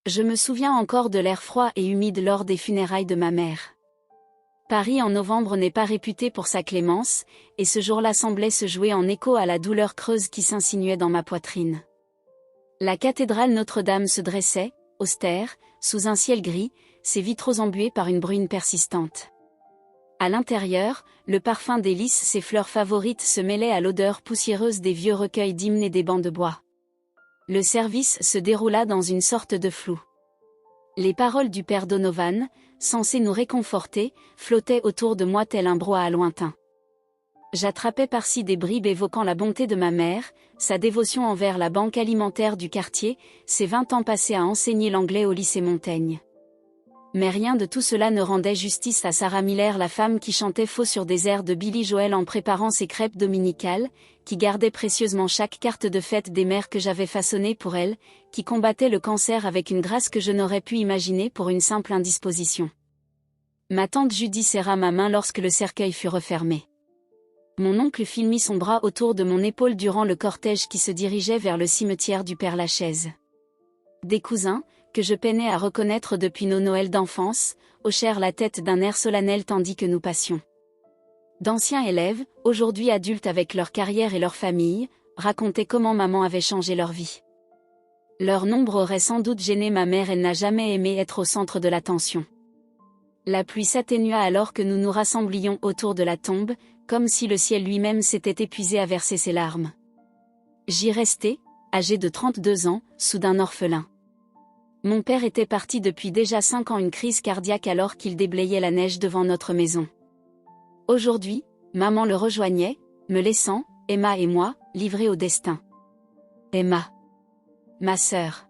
Je me souviens encore de l'air froid et humide lors des funérailles de ma mère. Paris en novembre n'est pas réputé pour sa clémence, et ce jour-là semblait se jouer en écho à la douleur creuse qui s'insinuait dans ma poitrine. La cathédrale Notre-Dame se dressait, austère, sous un ciel gris, ses vitraux embués par une bruine persistante. À l'intérieur, le parfum des lys, ses fleurs favorites, se mêlait à l'odeur poussiéreuse des vieux recueils d'hymnes et des bancs de bois. Le service se déroula dans une sorte de flou. Les paroles du père Donovan, censées nous réconforter, flottaient autour de moi tel un brouhaha lointain. J'attrapais par-ci des bribes évoquant la bonté de ma mère, sa dévotion envers la banque alimentaire du quartier, ses 20 ans passés à enseigner l'anglais au lycée Montaigne. Mais rien de tout cela ne rendait justice à Sarah Miller, la femme qui chantait faux sur des airs de Billy Joel en préparant ses crêpes dominicales, qui gardait précieusement chaque carte de fête des mères que j'avais façonnée pour elle, qui combattait le cancer avec une grâce que je n'aurais pu imaginer pour une simple indisposition. Ma tante Judy serra ma main lorsque le cercueil fut refermé. Mon oncle mit son bras autour de mon épaule durant le cortège qui se dirigeait vers le cimetière du Père-Lachaise. Des cousins, que je peinais à reconnaître depuis nos Noëls d'enfance, hochèrent la tête d'un air solennel tandis que nous passions. D'anciens élèves, aujourd'hui adultes avec leur carrière et leur famille, racontaient comment maman avait changé leur vie. Leur nombre aurait sans doute gêné ma mère, elle n'a jamais aimé être au centre de l'attention. La pluie s'atténua alors que nous nous rassemblions autour de la tombe, comme si le ciel lui-même s'était épuisé à verser ses larmes. J'y restais, âgé de 32 ans, soudain orphelin. Mon père était parti depuis déjà 5 ans, une crise cardiaque alors qu'il déblayait la neige devant notre maison. Aujourd'hui, maman le rejoignait, me laissant, Emma et moi, livrés au destin. Emma. Ma sœur.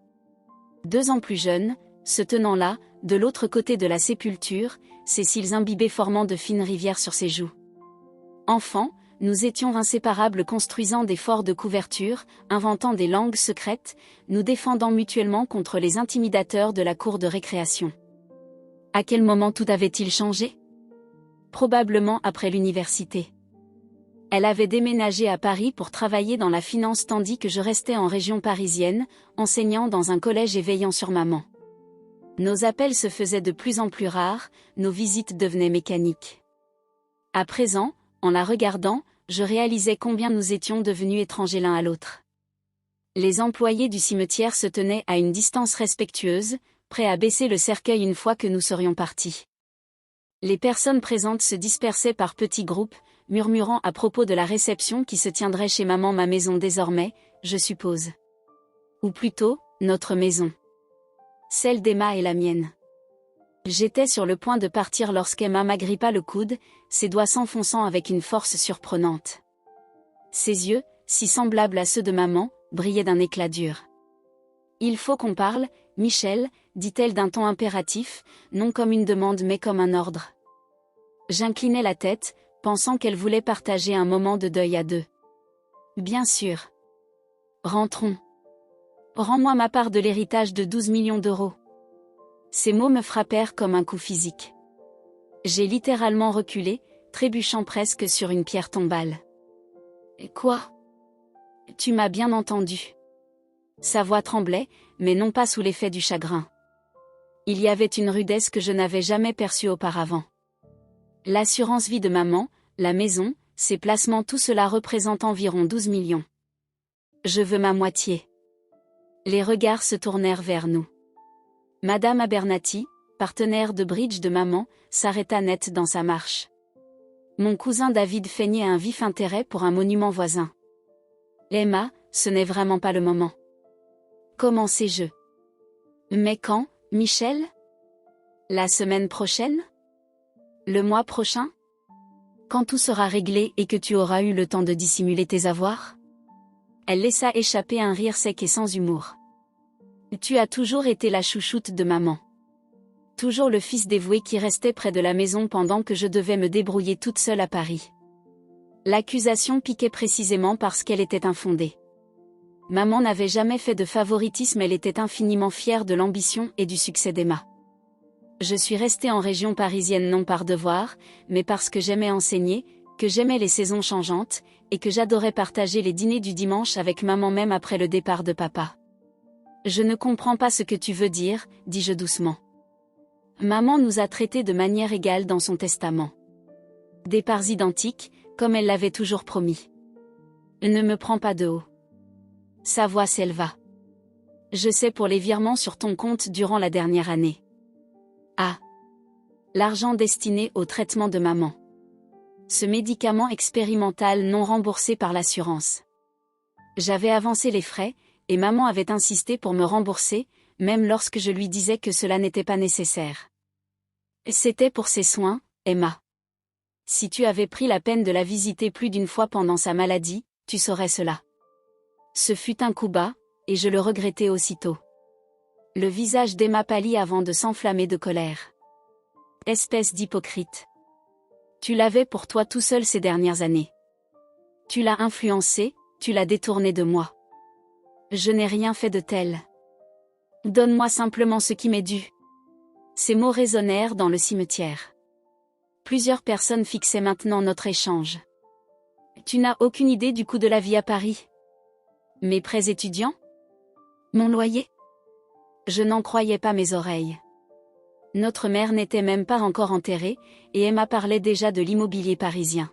2 ans plus jeune, se tenant là, de l'autre côté de la sépulture, ses cils imbibés formant de fines rivières sur ses joues. Enfants, nous étions inséparables, construisant des forts de couverture, inventant des langues secrètes, nous défendant mutuellement contre les intimidateurs de la cour de récréation. À quel moment tout avait-il changé ? Probablement après l'université. Elle avait déménagé à Paris pour travailler dans la finance tandis que je restais en région parisienne, enseignant dans un collège et veillant sur maman. Nos appels se faisaient de plus en plus rares, nos visites devenaient mécaniques. À présent, en la regardant, je réalisais combien nous étions devenus étrangers l'un à l'autre. Les employés du cimetière se tenaient à une distance respectueuse, prêts à baisser le cercueil une fois que nous serions partis. Les personnes présentes se dispersaient par petits groupes, murmurant à propos de la réception qui se tiendrait chez maman, ma maison désormais, je suppose. Ou plutôt, notre maison. Celle d'Emma et la mienne. J'étais sur le point de partir lorsqu'Emma m'agrippa le coude, ses doigts s'enfonçant avec une force surprenante. Ses yeux, si semblables à ceux de maman, brillaient d'un éclat dur. « Il faut qu'on parle, Michel », dit-elle d'un ton impératif, non comme une demande mais comme un ordre. J'inclinai la tête, pensant qu'elle voulait partager un moment de deuil à deux. « Bien sûr. Rentrons. Rends-moi ma part de l'héritage de 12 millions d'euros. » Ces mots me frappèrent comme un coup physique. J'ai littéralement reculé, trébuchant presque sur une pierre tombale. « Quoi ? Tu m'as bien entendu. » Sa voix tremblait, mais non pas sous l'effet du chagrin. Il y avait une rudesse que je n'avais jamais perçue auparavant. L'assurance vie de maman, la maison, ses placements, tout cela représente environ 12 millions. Je veux ma moitié. Les regards se tournèrent vers nous. Madame Abernathy, partenaire de bridge de maman, s'arrêta net dans sa marche. Mon cousin David feignait un vif intérêt pour un monument voisin. Emma, ce n'est vraiment pas le moment. Comment sais-je ? Mais quand, Michel ? La semaine prochaine ? Le mois prochain ? Quand tout sera réglé et que tu auras eu le temps de dissimuler tes avoirs ? Elle laissa échapper un rire sec et sans humour. Tu as toujours été la chouchoute de maman. Toujours le fils dévoué qui restait près de la maison pendant que je devais me débrouiller toute seule à Paris. L'accusation piquait précisément parce qu'elle était infondée. Maman n'avait jamais fait de favoritisme, elle était infiniment fière de l'ambition et du succès d'Emma. Je suis restée en région parisienne non par devoir, mais parce que j'aimais enseigner, que j'aimais les saisons changeantes, et que j'adorais partager les dîners du dimanche avec maman même après le départ de papa. Je ne comprends pas ce que tu veux dire, dis-je doucement. Maman nous a traités de manière égale dans son testament. Des parts identiques, comme elle l'avait toujours promis. Ne me prends pas de haut. Sa voix s'éleva. Je sais pour les virements sur ton compte durant la dernière année. Ah. L'argent destiné au traitement de maman. Ce médicament expérimental non remboursé par l'assurance. J'avais avancé les frais, et maman avait insisté pour me rembourser, même lorsque je lui disais que cela n'était pas nécessaire. C'était pour ses soins, Emma. Si tu avais pris la peine de la visiter plus d'une fois pendant sa maladie, tu saurais cela. Ce fut un coup bas, et je le regrettais aussitôt. Le visage d'Emma pâlit avant de s'enflammer de colère. Espèce d'hypocrite. Tu l'avais pour toi tout seul ces dernières années. Tu l'as influencé, tu l'as détourné de moi. Je n'ai rien fait de tel. Donne-moi simplement ce qui m'est dû. Ces mots résonnèrent dans le cimetière. Plusieurs personnes fixaient maintenant notre échange. Tu n'as aucune idée du coût de la vie à Paris. Mes prêts étudiants? Mon loyer? Je n'en croyais pas mes oreilles. Notre mère n'était même pas encore enterrée, et Emma parlait déjà de l'immobilier parisien.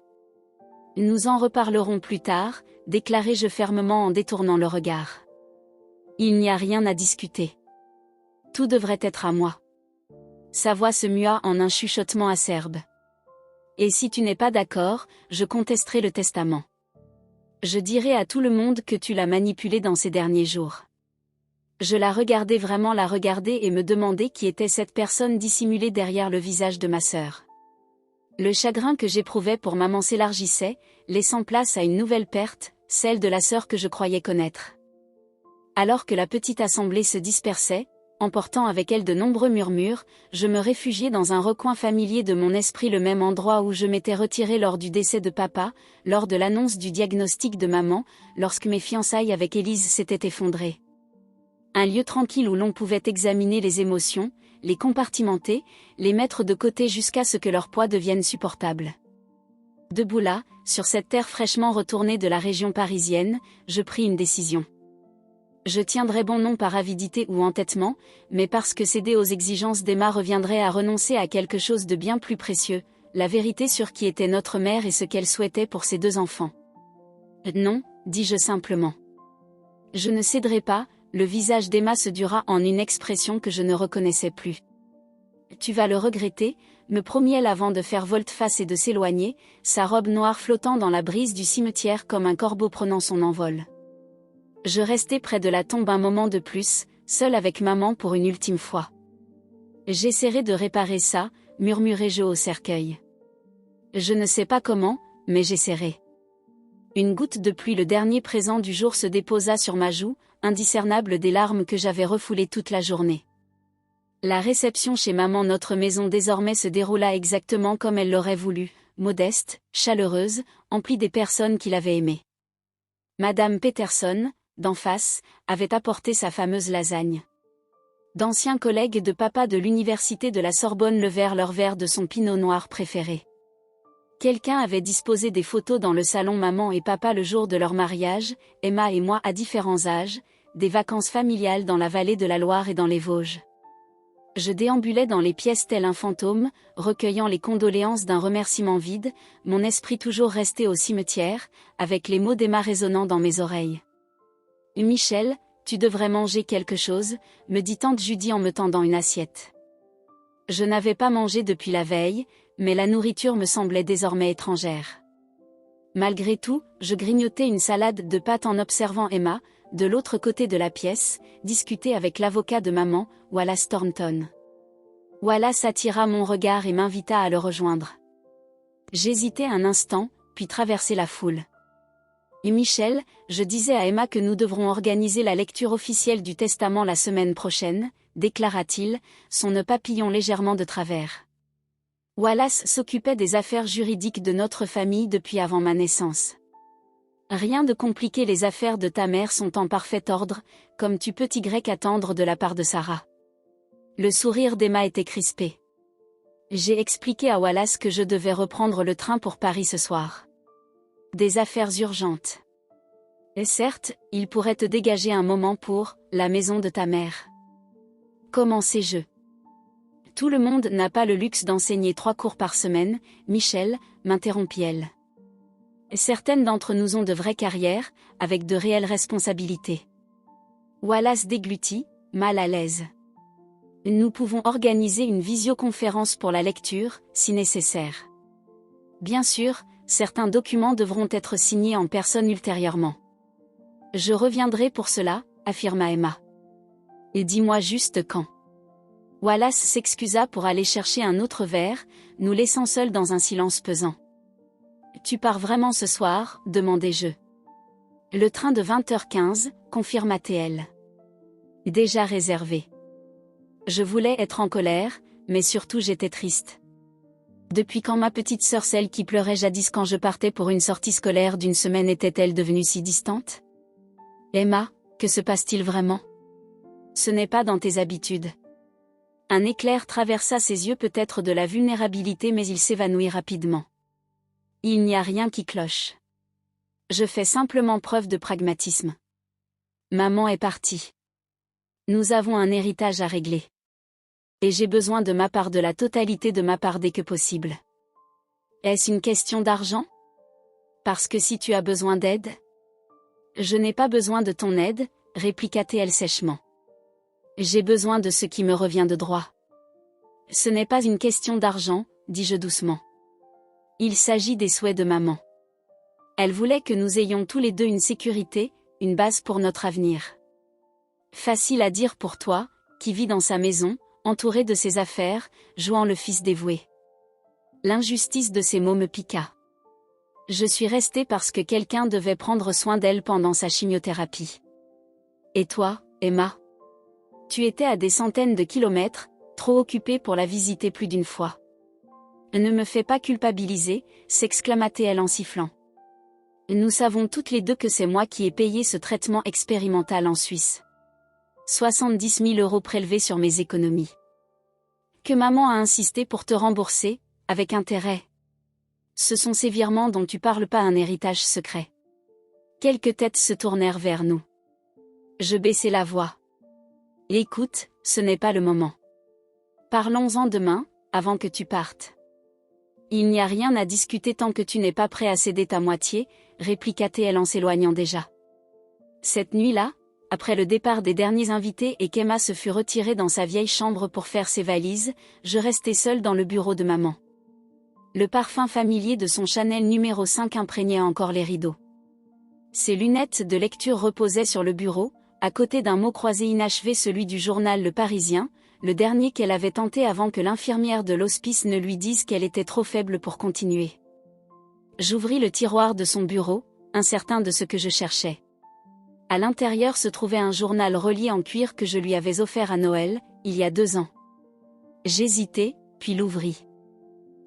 Nous en reparlerons plus tard, déclarai-je fermement en détournant le regard. Il n'y a rien à discuter. Tout devrait être à moi. Sa voix se mua en un chuchotement acerbe. Et si tu n'es pas d'accord, je contesterai le testament. Je dirai à tout le monde que tu l'as manipulé dans ces derniers jours. Je la regardais vraiment la regarder et me demandais qui était cette personne dissimulée derrière le visage de ma sœur. Le chagrin que j'éprouvais pour maman s'élargissait, laissant place à une nouvelle perte, celle de la sœur que je croyais connaître. Alors que la petite assemblée se dispersait, emportant avec elle de nombreux murmures, je me réfugiais dans un recoin familier de mon esprit, le même endroit où je m'étais retirée lors du décès de papa, lors de l'annonce du diagnostic de maman, lorsque mes fiançailles avec Élise s'étaient effondrées. Un lieu tranquille où l'on pouvait examiner les émotions, les compartimenter, les mettre de côté jusqu'à ce que leur poids devienne supportable. Debout là, sur cette terre fraîchement retournée de la région parisienne, je pris une décision. Je tiendrais bon non par avidité ou entêtement, mais parce que céder aux exigences d'Emma reviendrait à renoncer à quelque chose de bien plus précieux, la vérité sur qui était notre mère et ce qu'elle souhaitait pour ses 2 enfants. Non, dis-je simplement. Je ne céderai pas. Le visage d'Emma se dura en une expression que je ne reconnaissais plus. Tu vas le regretter, me promit-elle avant de faire volte-face et de s'éloigner, sa robe noire flottant dans la brise du cimetière comme un corbeau prenant son envol. Je restai près de la tombe un moment de plus, seule avec maman pour une ultime fois. J'essaierai de réparer ça, murmurai-je au cercueil. Je ne sais pas comment, mais j'essaierai. Une goutte de pluie, le dernier présent du jour, se déposa sur ma joue, indiscernable des larmes que j'avais refoulées toute la journée. La réception chez maman, notre maison désormais, se déroula exactement comme elle l'aurait voulu, modeste, chaleureuse, emplie des personnes qui l'avaient aimée. Madame Peterson, d'en face, avait apporté sa fameuse lasagne. D'anciens collègues de papa de l'université de la Sorbonne levèrent leur verre de son pinot noir préféré. Quelqu'un avait disposé des photos dans le salon maman et papa le jour de leur mariage, Emma et moi à différents âges, des vacances familiales dans la vallée de la Loire et dans les Vosges. Je déambulais dans les pièces tel un fantôme, recueillant les condoléances d'un remerciement vide, mon esprit toujours resté au cimetière, avec les mots d'Emma résonnant dans mes oreilles. « Michel, tu devrais manger quelque chose », me dit tante Judy en me tendant une assiette. Je n'avais pas mangé depuis la veille, mais la nourriture me semblait désormais étrangère. Malgré tout, je grignotais une salade de pâtes en observant Emma, de l'autre côté de la pièce, discuter avec l'avocat de maman, Wallace Thornton. Wallace attira mon regard et m'invita à le rejoindre. J'hésitai un instant, puis traversai la foule. « Et Michel, je disais à Emma que nous devrons organiser la lecture officielle du testament la semaine prochaine, déclara-t-il, son nœud papillon légèrement de travers. Wallace s'occupait des affaires juridiques de notre famille depuis avant ma naissance. Rien de compliqué, les affaires de ta mère sont en parfait ordre, comme tu peux attendre de la part de Sarah. Le sourire d'Emma était crispé. J'ai expliqué à Wallace que je devais reprendre le train pour Paris ce soir. Des affaires urgentes. Et certes, il pourrait te dégager un moment pour la maison de ta mère. Commencez-je. Tout le monde n'a pas le luxe d'enseigner 3 cours par semaine, Michel, m'interrompit-elle. Certaines d'entre nous ont de vraies carrières, avec de réelles responsabilités. Wallace déglutit, mal à l'aise. Nous pouvons organiser une visioconférence pour la lecture, si nécessaire. Bien sûr, certains documents devront être signés en personne ultérieurement. Je reviendrai pour cela, affirma Emma. Et dis-moi juste quand. Wallace s'excusa pour aller chercher un autre verre, nous laissant seuls dans un silence pesant. Tu pars vraiment ce soir, demandai-je. Le train de 20h15, confirma-t-elle. Déjà réservé. Je voulais être en colère, mais surtout j'étais triste. Depuis quand ma petite sœur, celle qui pleurait jadis quand je partais pour une sortie scolaire d'une semaine, était-elle devenue si distante? Emma, que se passe-t-il vraiment? Ce n'est pas dans tes habitudes. Un éclair traversa ses yeux, peut-être de la vulnérabilité, mais il s'évanouit rapidement. Il n'y a rien qui cloche. Je fais simplement preuve de pragmatisme. Maman est partie. Nous avons un héritage à régler. Et j'ai besoin de ma part, de la totalité de ma part dès que possible. Est-ce une question d'argent? Parce que si tu as besoin d'aide... Je n'ai pas besoin de ton aide, répliqua-t-elle sèchement. J'ai besoin de ce qui me revient de droit. Ce n'est pas une question d'argent, dis-je doucement. Il s'agit des souhaits de maman. Elle voulait que nous ayons tous les deux une sécurité, une base pour notre avenir. Facile à dire pour toi, qui vis dans sa maison, entouré de ses affaires, jouant le fils dévoué. L'injustice de ces mots me piqua. Je suis restée parce que quelqu'un devait prendre soin d'elle pendant sa chimiothérapie. Et toi, Emma? Tu étais à des centaines de kilomètres, trop occupée pour la visiter plus d'une fois. Ne me fais pas culpabiliser, s'exclama-t-elle en sifflant. Nous savons toutes les deux que c'est moi qui ai payé ce traitement expérimental en Suisse. 70 000 € prélevés sur mes économies. Que maman a insisté pour te rembourser, avec intérêt. Ce sont ces virements dont tu parles, pas un héritage secret. Quelques têtes se tournèrent vers nous. Je baissai la voix. Écoute, ce n'est pas le moment. Parlons-en demain, avant que tu partes. Il n'y a rien à discuter tant que tu n'es pas prêt à céder ta moitié, répliqua-t-elle en s'éloignant déjà. Cette nuit-là, après le départ des derniers invités et qu'Emma se fut retirée dans sa vieille chambre pour faire ses valises, je restai seule dans le bureau de maman. Le parfum familier de son Chanel numéro 5 imprégnait encore les rideaux. Ses lunettes de lecture reposaient sur le bureau, à côté d'un mot croisé inachevé, celui du journal Le Parisien, le dernier qu'elle avait tenté avant que l'infirmière de l'hospice ne lui dise qu'elle était trop faible pour continuer. J'ouvris le tiroir de son bureau, incertain de ce que je cherchais. À l'intérieur se trouvait un journal relié en cuir que je lui avais offert à Noël, il y a 2 ans. J'hésitai, puis l'ouvris.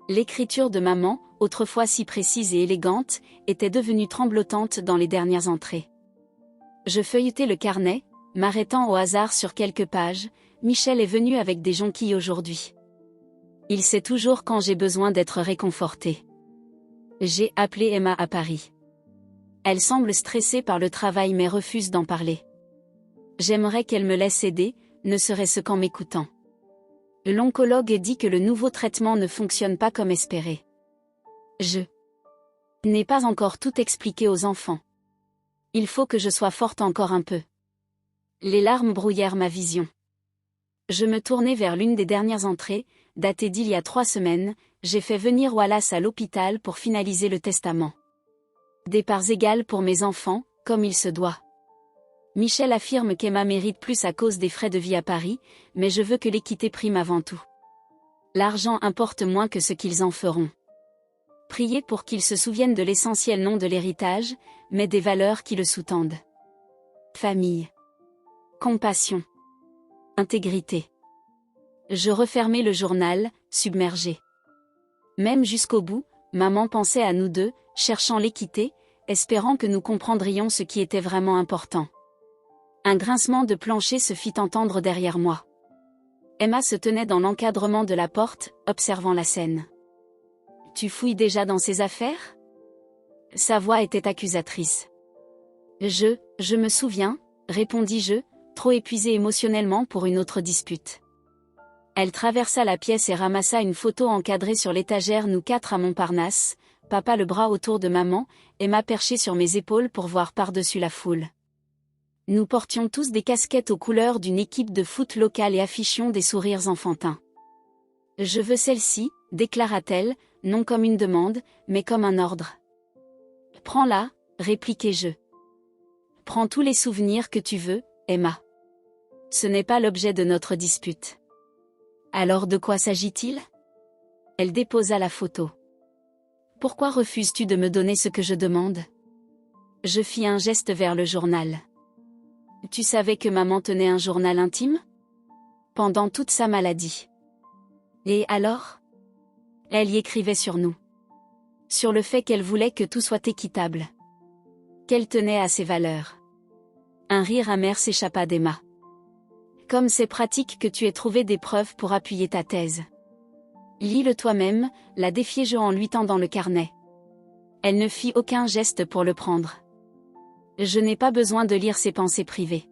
L'écriture de maman, autrefois si précise et élégante, était devenue tremblotante dans les dernières entrées. Je feuilletai le carnet, m'arrêtant au hasard sur quelques pages. Michel est venu avec des jonquilles aujourd'hui. Il sait toujours quand j'ai besoin d'être réconfortée. J'ai appelé Emma à Paris. Elle semble stressée par le travail mais refuse d'en parler. J'aimerais qu'elle me laisse aider, ne serait-ce qu'en m'écoutant. L'oncologue dit que le nouveau traitement ne fonctionne pas comme espéré. Je n'ai pas encore tout expliqué aux enfants. Il faut que je sois forte encore un peu. Les larmes brouillèrent ma vision. Je me tournai vers l'une des dernières entrées, datée d'il y a 3 semaines, j'ai fait venir Wallace à l'hôpital pour finaliser le testament. Des parts égales pour mes enfants, comme il se doit. Michel affirme qu'Emma mérite plus à cause des frais de vie à Paris, mais je veux que l'équité prime avant tout. L'argent importe moins que ce qu'ils en feront. Priez pour qu'ils se souviennent de l'essentiel, non de l'héritage, mais des valeurs qui le sous-tendent. Famille. Compassion. Intégrité. Je refermai le journal, submergé. Même jusqu'au bout, maman pensait à nous deux, cherchant l'équité, espérant que nous comprendrions ce qui était vraiment important. Un grincement de plancher se fit entendre derrière moi. Emma se tenait dans l'encadrement de la porte, observant la scène. « Tu fouilles déjà dans ses affaires ?» Sa voix était accusatrice. Je me souviens, répondis-je, trop épuisé émotionnellement pour une autre dispute. Elle traversa la pièce et ramassa une photo encadrée sur l'étagère, nous quatre à Montparnasse, papa le bras autour de maman, Emma perchée sur mes épaules pour voir par-dessus la foule. Nous portions tous des casquettes aux couleurs d'une équipe de foot locale et affichions des sourires enfantins. Je veux celle-ci, déclara-t-elle, non comme une demande, mais comme un ordre. Prends-la, répliquai-je. Prends tous les souvenirs que tu veux, Emma. Ce n'est pas l'objet de notre dispute. Alors de quoi s'agit-il ? Elle déposa la photo. Pourquoi refuses-tu de me donner ce que je demande ? Je fis un geste vers le journal. Tu savais que maman tenait un journal intime ? Pendant toute sa maladie. Et alors ? Elle y écrivait sur nous. Sur le fait qu'elle voulait que tout soit équitable. Qu'elle tenait à ses valeurs. Un rire amer s'échappa d'Emma. Comme c'est pratique que tu aies trouvé des preuves pour appuyer ta thèse. Lis-le toi-même, la défiai-je en lui tendant le carnet. Elle ne fit aucun geste pour le prendre. Je n'ai pas besoin de lire ses pensées privées.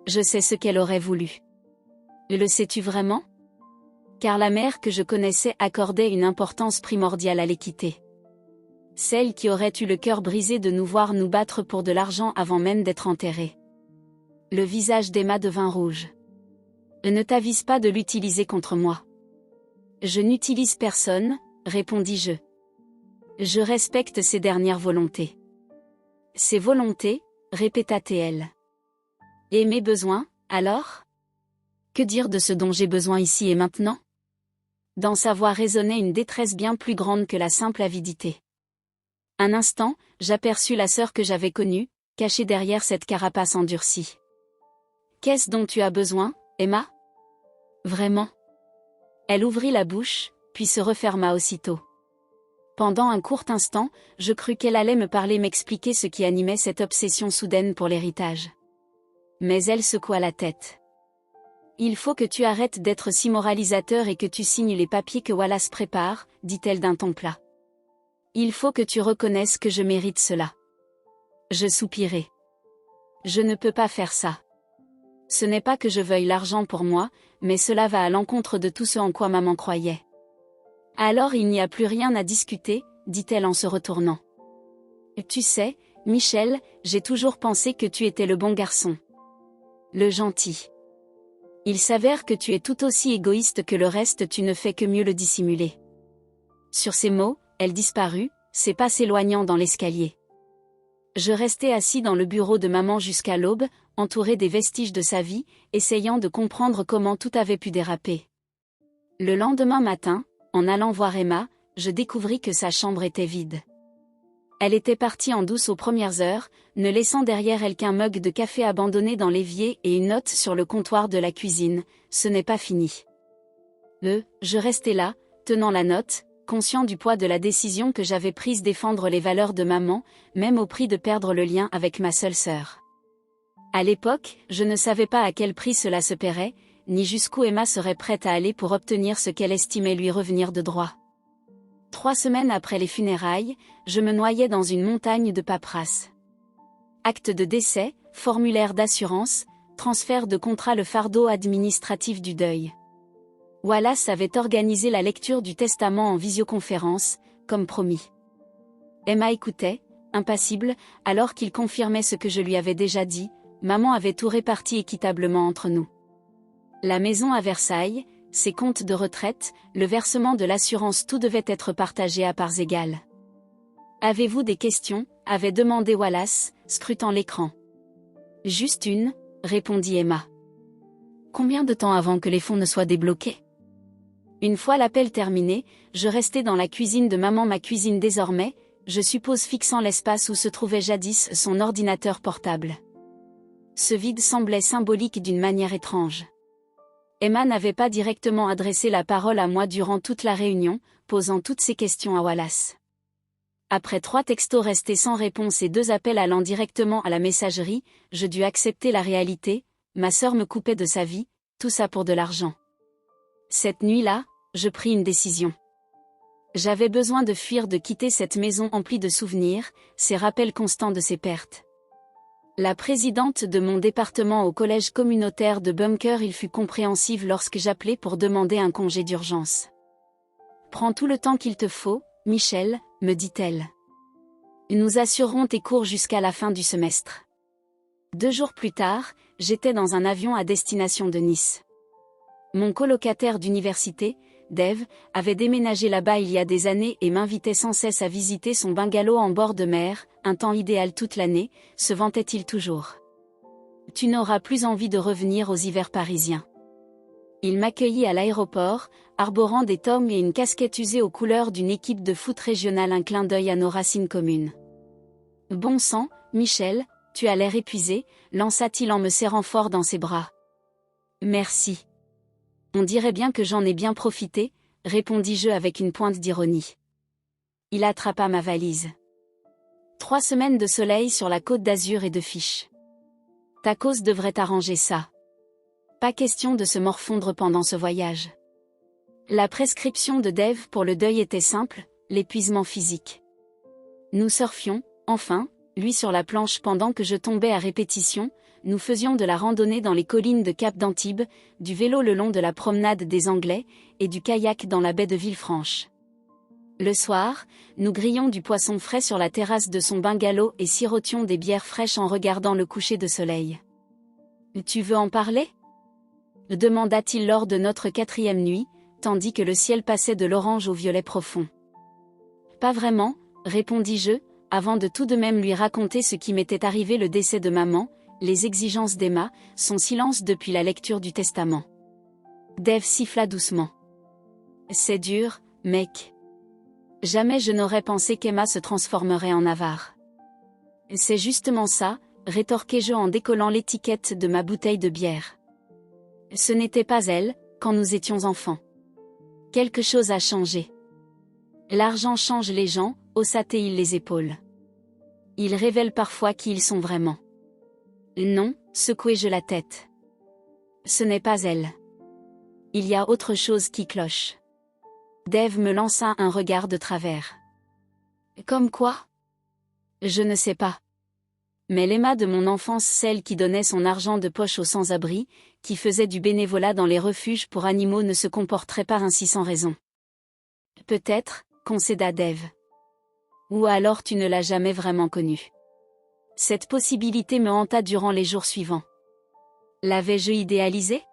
Je sais ce qu'elle aurait voulu. Le sais-tu vraiment ? Car la mère que je connaissais accordait une importance primordiale à l'équité. Celle qui aurait eu le cœur brisé de nous voir nous battre pour de l'argent avant même d'être enterrés. Le visage d'Emma devint rouge. Ne t'avise pas de l'utiliser contre moi. Je n'utilise personne, répondis-je. Je respecte ses dernières volontés. Ses volontés, répéta-t-elle. Et mes besoins, alors ? Que dire de ce dont j'ai besoin ici et maintenant ? Dans sa voix résonnait une détresse bien plus grande que la simple avidité. Un instant, j'aperçus la sœur que j'avais connue, cachée derrière cette carapace endurcie. Qu'est-ce dont tu as besoin, Emma ? Vraiment ? Elle ouvrit la bouche, puis se referma aussitôt. Pendant un court instant, je crus qu'elle allait me parler, m'expliquer ce qui animait cette obsession soudaine pour l'héritage. Mais elle secoua la tête. Il faut que tu arrêtes d'être si moralisateur et que tu signes les papiers que Wallace prépare, dit-elle d'un ton plat. Il faut que tu reconnaisses que je mérite cela. Je soupirai. Je ne peux pas faire ça. Ce n'est pas que je veuille l'argent pour moi, mais cela va à l'encontre de tout ce en quoi maman croyait. Alors il n'y a plus rien à discuter, dit-elle en se retournant. Tu sais, Michel, j'ai toujours pensé que tu étais le bon garçon. Le gentil. Il s'avère que tu es tout aussi égoïste que le reste, tu ne fais que mieux le dissimuler. Sur ces mots, elle disparut, ses pas s'éloignant dans l'escalier. Je restai assis dans le bureau de maman jusqu'à l'aube, entouré des vestiges de sa vie, essayant de comprendre comment tout avait pu déraper. Le lendemain matin, en allant voir Emma, je découvris que sa chambre était vide. Elle était partie en douce aux premières heures, ne laissant derrière elle qu'un mug de café abandonné dans l'évier et une note sur le comptoir de la cuisine. Ce n'est pas fini. Je restai là, tenant la note, conscient du poids de la décision que j'avais prise, défendre les valeurs de maman, même au prix de perdre le lien avec ma seule sœur. À l'époque, je ne savais pas à quel prix cela se paierait, ni jusqu'où Emma serait prête à aller pour obtenir ce qu'elle estimait lui revenir de droit. 3 semaines après les funérailles, je me noyais dans une montagne de paperasse. Acte de décès, formulaire d'assurance, transfert de contrat, le fardeau administratif du deuil. Wallace avait organisé la lecture du testament en visioconférence, comme promis. Emma écoutait, impassible, alors qu'il confirmait ce que je lui avais déjà dit, maman avait tout réparti équitablement entre nous. La maison à Versailles, ses comptes de retraite, le versement de l'assurance, tout devait être partagé à parts égales. Avez-vous des questions ? Avait demandé Wallace, scrutant l'écran. Juste une, répondit Emma. Combien de temps avant que les fonds ne soient débloqués ? Une fois l'appel terminé, je restai dans la cuisine de maman, ma cuisine désormais, je suppose, fixant l'espace où se trouvait jadis son ordinateur portable. Ce vide semblait symbolique d'une manière étrange. Emma n'avait pas directement adressé la parole à moi durant toute la réunion, posant toutes ses questions à Wallace. Après 3 textos restés sans réponse et 2 appels allant directement à la messagerie, je dus accepter la réalité, ma sœur me coupait de sa vie, tout ça pour de l'argent. Cette nuit-là, je pris une décision. J'avais besoin de fuir, de quitter cette maison emplie de souvenirs, ces rappels constants de ses pertes. La présidente de mon département au collège communautaire de Bunker il fut compréhensive lorsque j'appelai pour demander un congé d'urgence. « Prends tout le temps qu'il te faut, Michel, me dit-elle. Nous assurerons tes cours jusqu'à la fin du semestre. » 2 jours plus tard, j'étais dans un avion à destination de Nice. Mon colocataire d'université, Dave, avait déménagé là-bas il y a des années et m'invitait sans cesse à visiter son bungalow en bord de mer, un temps idéal toute l'année, se vantait-il toujours. Tu n'auras plus envie de revenir aux hivers parisiens. Il m'accueillit à l'aéroport, arborant des tomes et une casquette usée aux couleurs d'une équipe de foot régionale, un clin d'œil à nos racines communes. Bon sang, Michel, tu as l'air épuisé, lança-t-il en me serrant fort dans ses bras. Merci. On dirait bien que j'en ai bien profité, répondis-je avec une pointe d'ironie. Il attrapa ma valise. 3 semaines de soleil sur la Côte d'Azur et de fiches. Ta cause devrait arranger ça. Pas question de se morfondre pendant ce voyage. La prescription de Dave pour le deuil était simple, l'épuisement physique. Nous surfions, enfin, lui sur la planche pendant que je tombais à répétition. Nous faisions de la randonnée dans les collines de Cap d'Antibes, du vélo le long de la promenade des Anglais, et du kayak dans la baie de Villefranche. Le soir, nous grillions du poisson frais sur la terrasse de son bungalow et sirotions des bières fraîches en regardant le coucher de soleil. « Tu veux en parler ?» demanda-t-il lors de notre 4e nuit, tandis que le ciel passait de l'orange au violet profond. « Pas vraiment, répondis-je, avant de tout de même lui raconter ce qui m'était arrivé, le décès de maman, les exigences d'Emma, son silence depuis la lecture du testament. Dave siffla doucement. « C'est dur, mec. Jamais je n'aurais pensé qu'Emma se transformerait en avare. »« C'est justement ça, rétorquai-je en décollant l'étiquette de ma bouteille de bière. Ce n'était pas elle, quand nous étions enfants. Quelque chose a changé. L'argent change les gens, haussa-t-il les épaules. Il révèle parfois qui ils sont vraiment. Non, secouai-je la tête. Ce n'est pas elle. Il y a autre chose qui cloche. Dave me lança un regard de travers. Comme quoi? Je ne sais pas. Mais l'Emma de mon enfance, celle qui donnait son argent de poche aux sans-abri, qui faisait du bénévolat dans les refuges pour animaux, ne se comporterait pas ainsi sans raison. Peut-être, concéda Dave. Ou alors tu ne l'as jamais vraiment connue. Cette possibilité me hanta durant les jours suivants. L'avais-je idéalisée?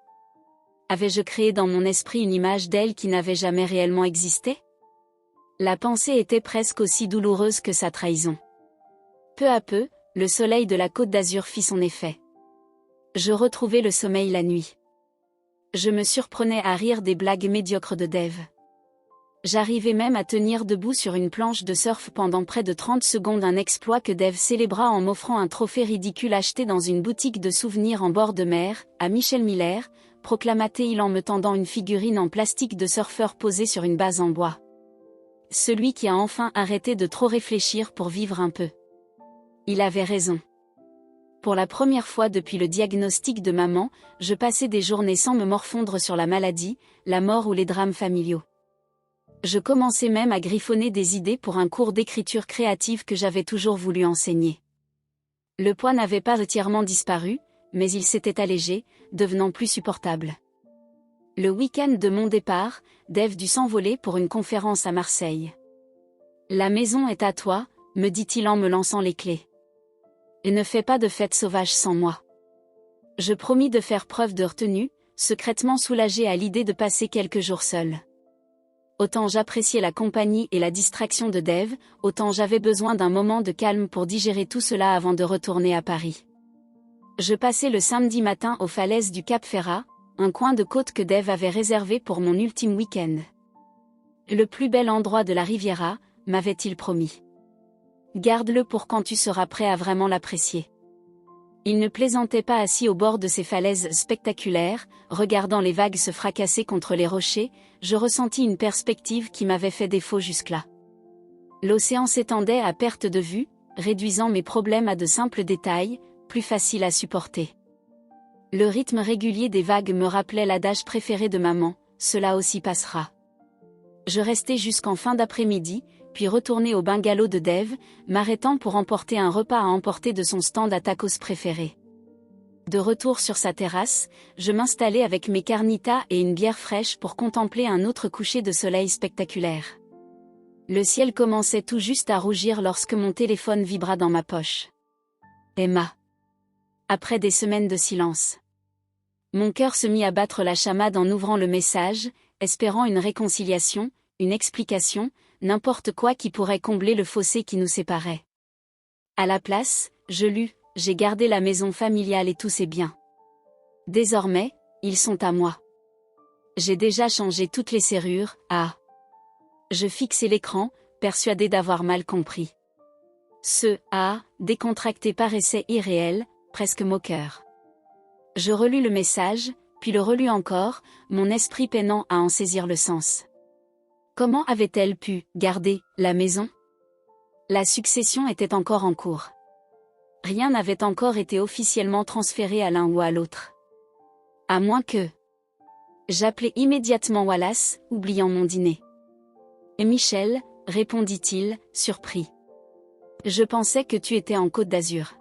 Avais-je créé dans mon esprit une image d'elle qui n'avait jamais réellement existé? La pensée était presque aussi douloureuse que sa trahison. Peu à peu, le soleil de la Côte d'Azur fit son effet. Je retrouvai le sommeil la nuit. Je me surprenais à rire des blagues médiocres de Dave. J'arrivais même à tenir debout sur une planche de surf pendant près de 30 secondes, un exploit que Dave célébra en m'offrant un trophée ridicule acheté dans une boutique de souvenirs en bord de mer, à Michel Miller, proclama-t-il en me tendant une figurine en plastique de surfeur posée sur une base en bois. Celui qui a enfin arrêté de trop réfléchir pour vivre un peu. Il avait raison. Pour la première fois depuis le diagnostic de maman, je passais des journées sans me morfondre sur la maladie, la mort ou les drames familiaux. Je commençais même à griffonner des idées pour un cours d'écriture créative que j'avais toujours voulu enseigner. Le poids n'avait pas entièrement disparu, mais il s'était allégé, devenant plus supportable. Le week-end de mon départ, Dave dut s'envoler pour une conférence à Marseille. « La maison est à toi », me dit-il en me lançant les clés. « Et ne fais pas de fête sauvage sans moi. » Je promis de faire preuve de retenue, secrètement soulagé à l'idée de passer quelques jours seul. Autant j'appréciais la compagnie et la distraction de Dave, autant j'avais besoin d'un moment de calme pour digérer tout cela avant de retourner à Paris. Je passai le samedi matin aux falaises du Cap Ferrat, un coin de côte que Dave avait réservé pour mon ultime week-end. Le plus bel endroit de la Riviera, m'avait-il promis. Garde-le pour quand tu seras prêt à vraiment l'apprécier. Il ne plaisantait pas assis au bord de ces falaises spectaculaires, regardant les vagues se fracasser contre les rochers, je ressentis une perspective qui m'avait fait défaut jusque-là. L'océan s'étendait à perte de vue, réduisant mes problèmes à de simples détails, plus faciles à supporter. Le rythme régulier des vagues me rappelait l'adage préféré de maman, « Cela aussi passera ». Je restai jusqu'en fin d'après-midi, puis retourner au bungalow de Dev, m'arrêtant pour emporter un repas à emporter de son stand à tacos préféré. De retour sur sa terrasse, je m'installai avec mes carnitas et une bière fraîche pour contempler un autre coucher de soleil spectaculaire. Le ciel commençait tout juste à rougir lorsque mon téléphone vibra dans ma poche. Emma. Après des semaines de silence. Mon cœur se mit à battre la chamade en ouvrant le message, espérant une réconciliation, une explication, n'importe quoi qui pourrait combler le fossé qui nous séparait. À la place, je lus, j'ai gardé la maison familiale et tous ses biens. Désormais, ils sont à moi. J'ai déjà changé toutes les serrures, Je fixai l'écran, persuadé d'avoir mal compris. Ce « décontracté paraissait irréel, presque moqueur. Je relus le message, puis le relus encore, mon esprit peinant à en saisir le sens. Comment avait-elle pu garder la maison? La succession était encore en cours. Rien n'avait encore été officiellement transféré à l'un ou à l'autre. À moins que... J'appelai immédiatement Wallace, oubliant mon dîner. « Et Michel » répondit-il, surpris. « Je pensais que tu étais en Côte d'Azur. »«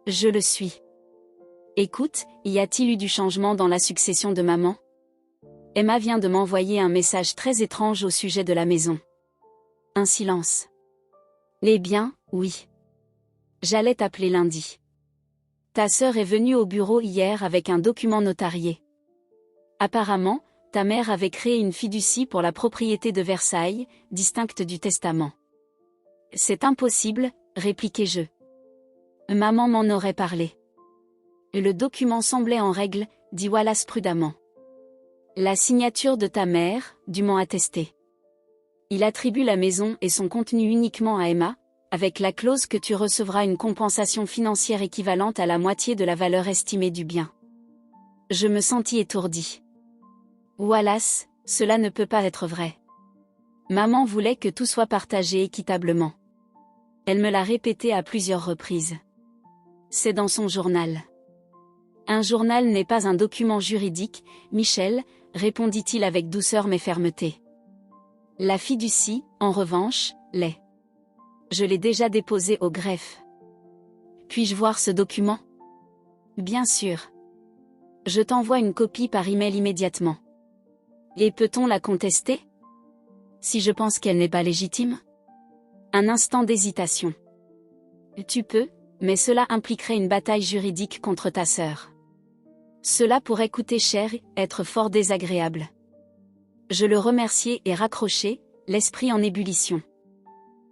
Je le suis. » « Écoute, y a-t-il eu du changement dans la succession de maman? Emma vient de m'envoyer un message très étrange au sujet de la maison. » Un silence. « Les biens, oui. J'allais t'appeler lundi. Ta sœur est venue au bureau hier avec un document notarié. Apparemment, ta mère avait créé une fiducie pour la propriété de Versailles, distincte du testament. »« C'est impossible, répliquai-je. Maman m'en aurait parlé. » Le document semblait en règle, dit Wallace prudemment. La signature de ta mère, dûment attestée. Il attribue la maison et son contenu uniquement à Emma, avec la clause que tu recevras une compensation financière équivalente à la moitié de la valeur estimée du bien. Je me sentis étourdi. Wallace, cela ne peut pas être vrai. Maman voulait que tout soit partagé équitablement. Elle me l'a répété à plusieurs reprises. C'est dans son journal. Un journal n'est pas un document juridique, Michel, répondit-il avec douceur mais fermeté. La fiducie, en revanche, l'est. Je l'ai déjà déposée au greffe. Puis-je voir ce document? Bien sûr. Je t'envoie une copie par email immédiatement. Et peut-on la contester? Si je pense qu'elle n'est pas légitime? Un instant d'hésitation. Tu peux, mais cela impliquerait une bataille juridique contre ta sœur. Cela pourrait coûter cher, être fort désagréable. Je le remerciai et raccrochai, l'esprit en ébullition.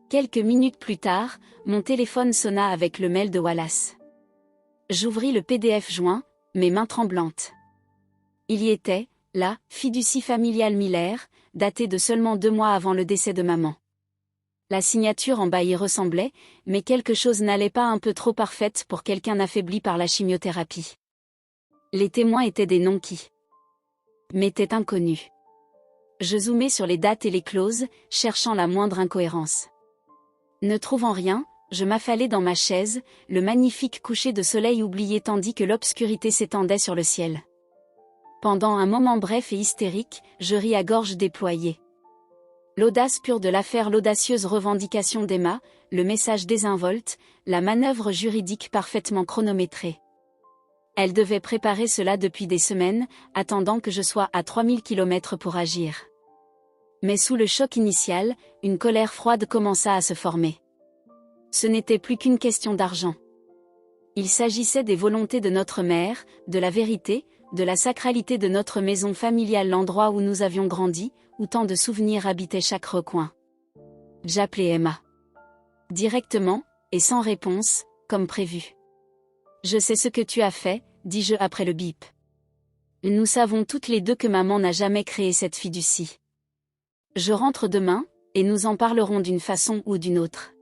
Quelques minutes plus tard, mon téléphone sonna avec le mail de Wallace. J'ouvris le PDF joint, mes mains tremblantes. Il y était, la fiducie familiale Miller, datée de seulement 2 mois avant le décès de maman. La signature en bas y ressemblait, mais quelque chose n'allait pas un peu trop parfaite pour quelqu'un affaibli par la chimiothérapie. Les témoins étaient des noms qui m'étaient inconnus. Je zoomai sur les dates et les clauses, cherchant la moindre incohérence. Ne trouvant rien, je m'affalai dans ma chaise, le magnifique coucher de soleil oublié tandis que l'obscurité s'étendait sur le ciel. Pendant un moment bref et hystérique, je ris à gorge déployée. L'audace pure de l'affaire, l'audacieuse revendication d'Emma, le message désinvolte, la manœuvre juridique parfaitement chronométrée. Elle devait préparer cela depuis des semaines, attendant que je sois à 3000 km pour agir. Mais sous le choc initial, une colère froide commença à se former. Ce n'était plus qu'une question d'argent. Il s'agissait des volontés de notre mère, de la vérité, de la sacralité de notre maison familiale, l'endroit où nous avions grandi, où tant de souvenirs habitaient chaque recoin. J'appelai Emma. Directement, et sans réponse, comme prévu. Je sais ce que tu as fait, dis-je après le bip. Nous savons toutes les deux que maman n'a jamais créé cette fiducie. Je rentre demain, et nous en parlerons d'une façon ou d'une autre.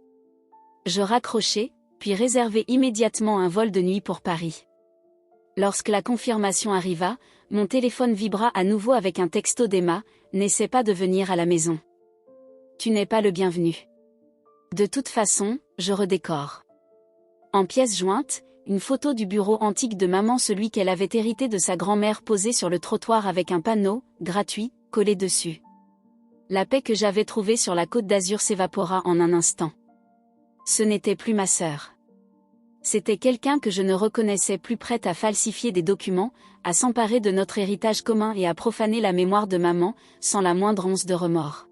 Je raccrochai, puis réservai immédiatement un vol de nuit pour Paris. Lorsque la confirmation arriva, mon téléphone vibra à nouveau avec un texto d'Emma, « N'essaie pas de venir à la maison. Tu n'es pas le bienvenu. » De toute façon, je redécore. En pièce jointe, une photo du bureau antique de maman, celui qu'elle avait hérité de sa grand-mère, posé sur le trottoir avec un panneau, gratuit, collé dessus. La paix que j'avais trouvée sur la Côte d'Azur s'évapora en un instant. Ce n'était plus ma sœur. C'était quelqu'un que je ne reconnaissais plus, prête à falsifier des documents, à s'emparer de notre héritage commun et à profaner la mémoire de maman, sans la moindre once de remords.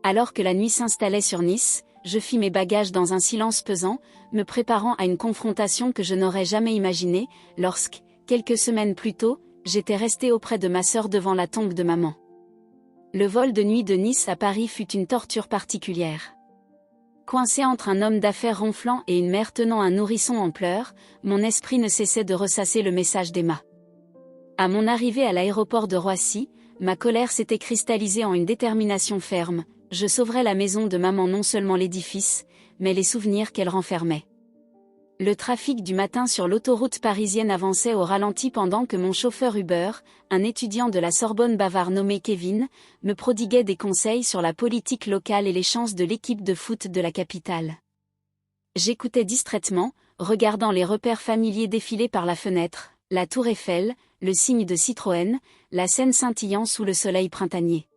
Alors que la nuit s'installait sur Nice, je fis mes bagages dans un silence pesant, me préparant à une confrontation que je n'aurais jamais imaginée, lorsque, quelques semaines plus tôt, j'étais restée auprès de ma sœur devant la tombe de maman. Le vol de nuit de Nice à Paris fut une torture particulière. Coincé entre un homme d'affaires ronflant et une mère tenant un nourrisson en pleurs, mon esprit ne cessait de ressasser le message d'Emma. À mon arrivée à l'aéroport de Roissy, ma colère s'était cristallisée en une détermination ferme. Je sauverais la maison de maman, non seulement l'édifice, mais les souvenirs qu'elle renfermait. Le trafic du matin sur l'autoroute parisienne avançait au ralenti pendant que mon chauffeur Uber, un étudiant de la Sorbonne bavard nommé Kevin, me prodiguait des conseils sur la politique locale et les chances de l'équipe de foot de la capitale. J'écoutais distraitement, regardant les repères familiers défiler par la fenêtre, la tour Eiffel, le cygne de Citroën, la Seine scintillant sous le soleil printanier.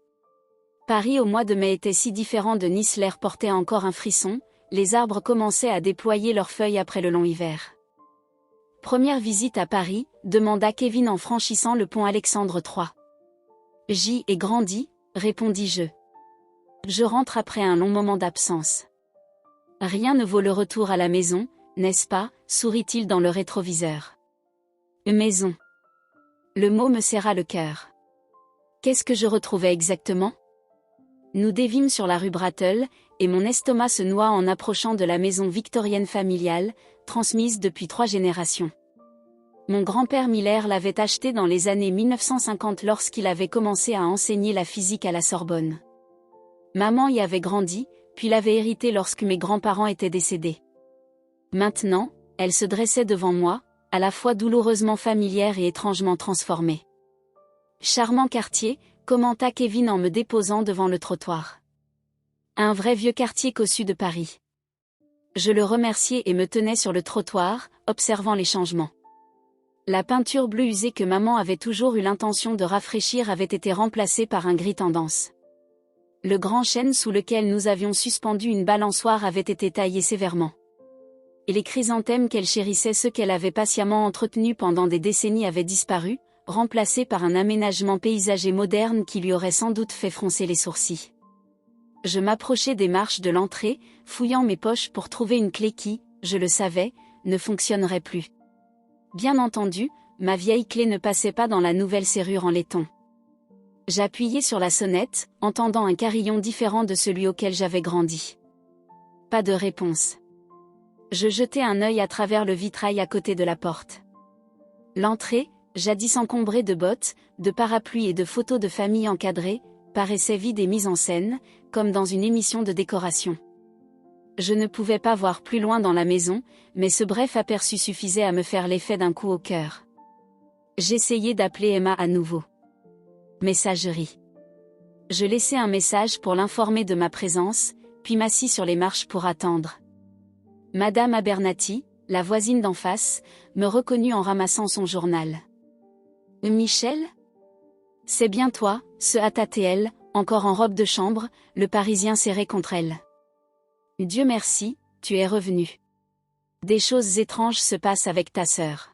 Paris au mois de mai était si différent de Nice, l'air portait encore un frisson, les arbres commençaient à déployer leurs feuilles après le long hiver. Première visite à Paris, demanda Kevin en franchissant le pont Alexandre III. J'y ai grandi, répondis-je. Je rentre après un long moment d'absence. Rien ne vaut le retour à la maison, n'est-ce pas, sourit-il dans le rétroviseur. Maison. Le mot me serra le cœur. Qu'est-ce que je retrouvais exactement ? Nous dévîmes sur la rue Brattle, et mon estomac se noua en approchant de la maison victorienne familiale, transmise depuis 3 générations. Mon grand-père Miller l'avait achetée dans les années 1950 lorsqu'il avait commencé à enseigner la physique à la Sorbonne. Maman y avait grandi, puis l'avait héritée lorsque mes grands-parents étaient décédés. Maintenant, elle se dressait devant moi, à la fois douloureusement familière et étrangement transformée. Charmant quartier, commenta Kevin en me déposant devant le trottoir. Un vrai vieux quartier cossu de Paris. Je le remerciai et me tenais sur le trottoir, observant les changements. La peinture bleue usée que maman avait toujours eu l'intention de rafraîchir avait été remplacée par un gris tendance. Le grand chêne sous lequel nous avions suspendu une balançoire avait été taillé sévèrement. Et les chrysanthèmes qu'elle chérissait, ceux qu'elle avait patiemment entretenus pendant des décennies, avaient disparu, remplacés par un aménagement paysager moderne qui lui aurait sans doute fait froncer les sourcils. Je m'approchai des marches de l'entrée, fouillant mes poches pour trouver une clé qui, je le savais, ne fonctionnerait plus. Bien entendu, ma vieille clé ne passait pas dans la nouvelle serrure en laiton. J'appuyai sur la sonnette, entendant un carillon différent de celui auquel j'avais grandi. Pas de réponse. Je jetai un œil à travers le vitrail à côté de la porte. L'entrée, jadis encombrée de bottes, de parapluies et de photos de famille encadrées, paraissait vide et mise en scène, comme dans une émission de décoration. Je ne pouvais pas voir plus loin dans la maison, mais ce bref aperçu suffisait à me faire l'effet d'un coup au cœur. J'essayai d'appeler Emma à nouveau. Messagerie. Je laissai un message pour l'informer de ma présence, puis m'assis sur les marches pour attendre. Madame Abernathy, la voisine d'en face, me reconnut en ramassant son journal. Michel ? C'est bien toi, se hâta-t-elle, encore en robe de chambre, le Parisien serré contre elle. Dieu merci, tu es revenu. Des choses étranges se passent avec ta sœur.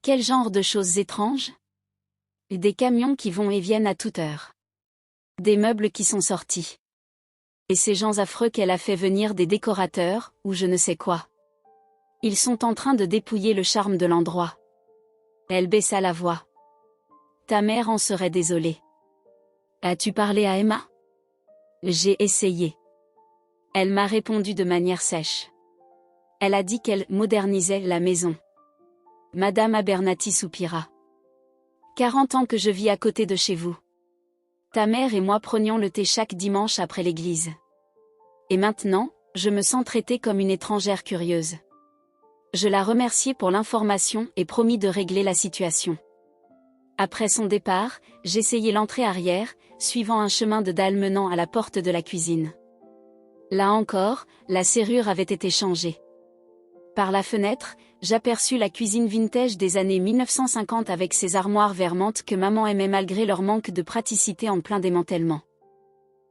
Quel genre de choses étranges ? Des camions qui vont et viennent à toute heure. Des meubles qui sont sortis. Et ces gens affreux qu'elle a fait venir, des décorateurs, ou je ne sais quoi. Ils sont en train de dépouiller le charme de l'endroit. Elle baissa la voix. Ta mère en serait désolée. As-tu parlé à Emma ? J'ai essayé. Elle m'a répondu de manière sèche. Elle a dit qu'elle modernisait la maison. Madame Abernathy soupira. 40 ans que je vis à côté de chez vous. Ta mère et moi prenions le thé chaque dimanche après l'église. Et maintenant, je me sens traitée comme une étrangère curieuse. Je la remerciai pour l'information et promis de régler la situation. Après son départ, j'essayai l'entrée arrière, suivant un chemin de dalle menant à la porte de la cuisine. Là encore, la serrure avait été changée. Par la fenêtre, j'aperçus la cuisine vintage des années 1950 avec ses armoires vermantes que maman aimait malgré leur manque de praticité en plein démantèlement.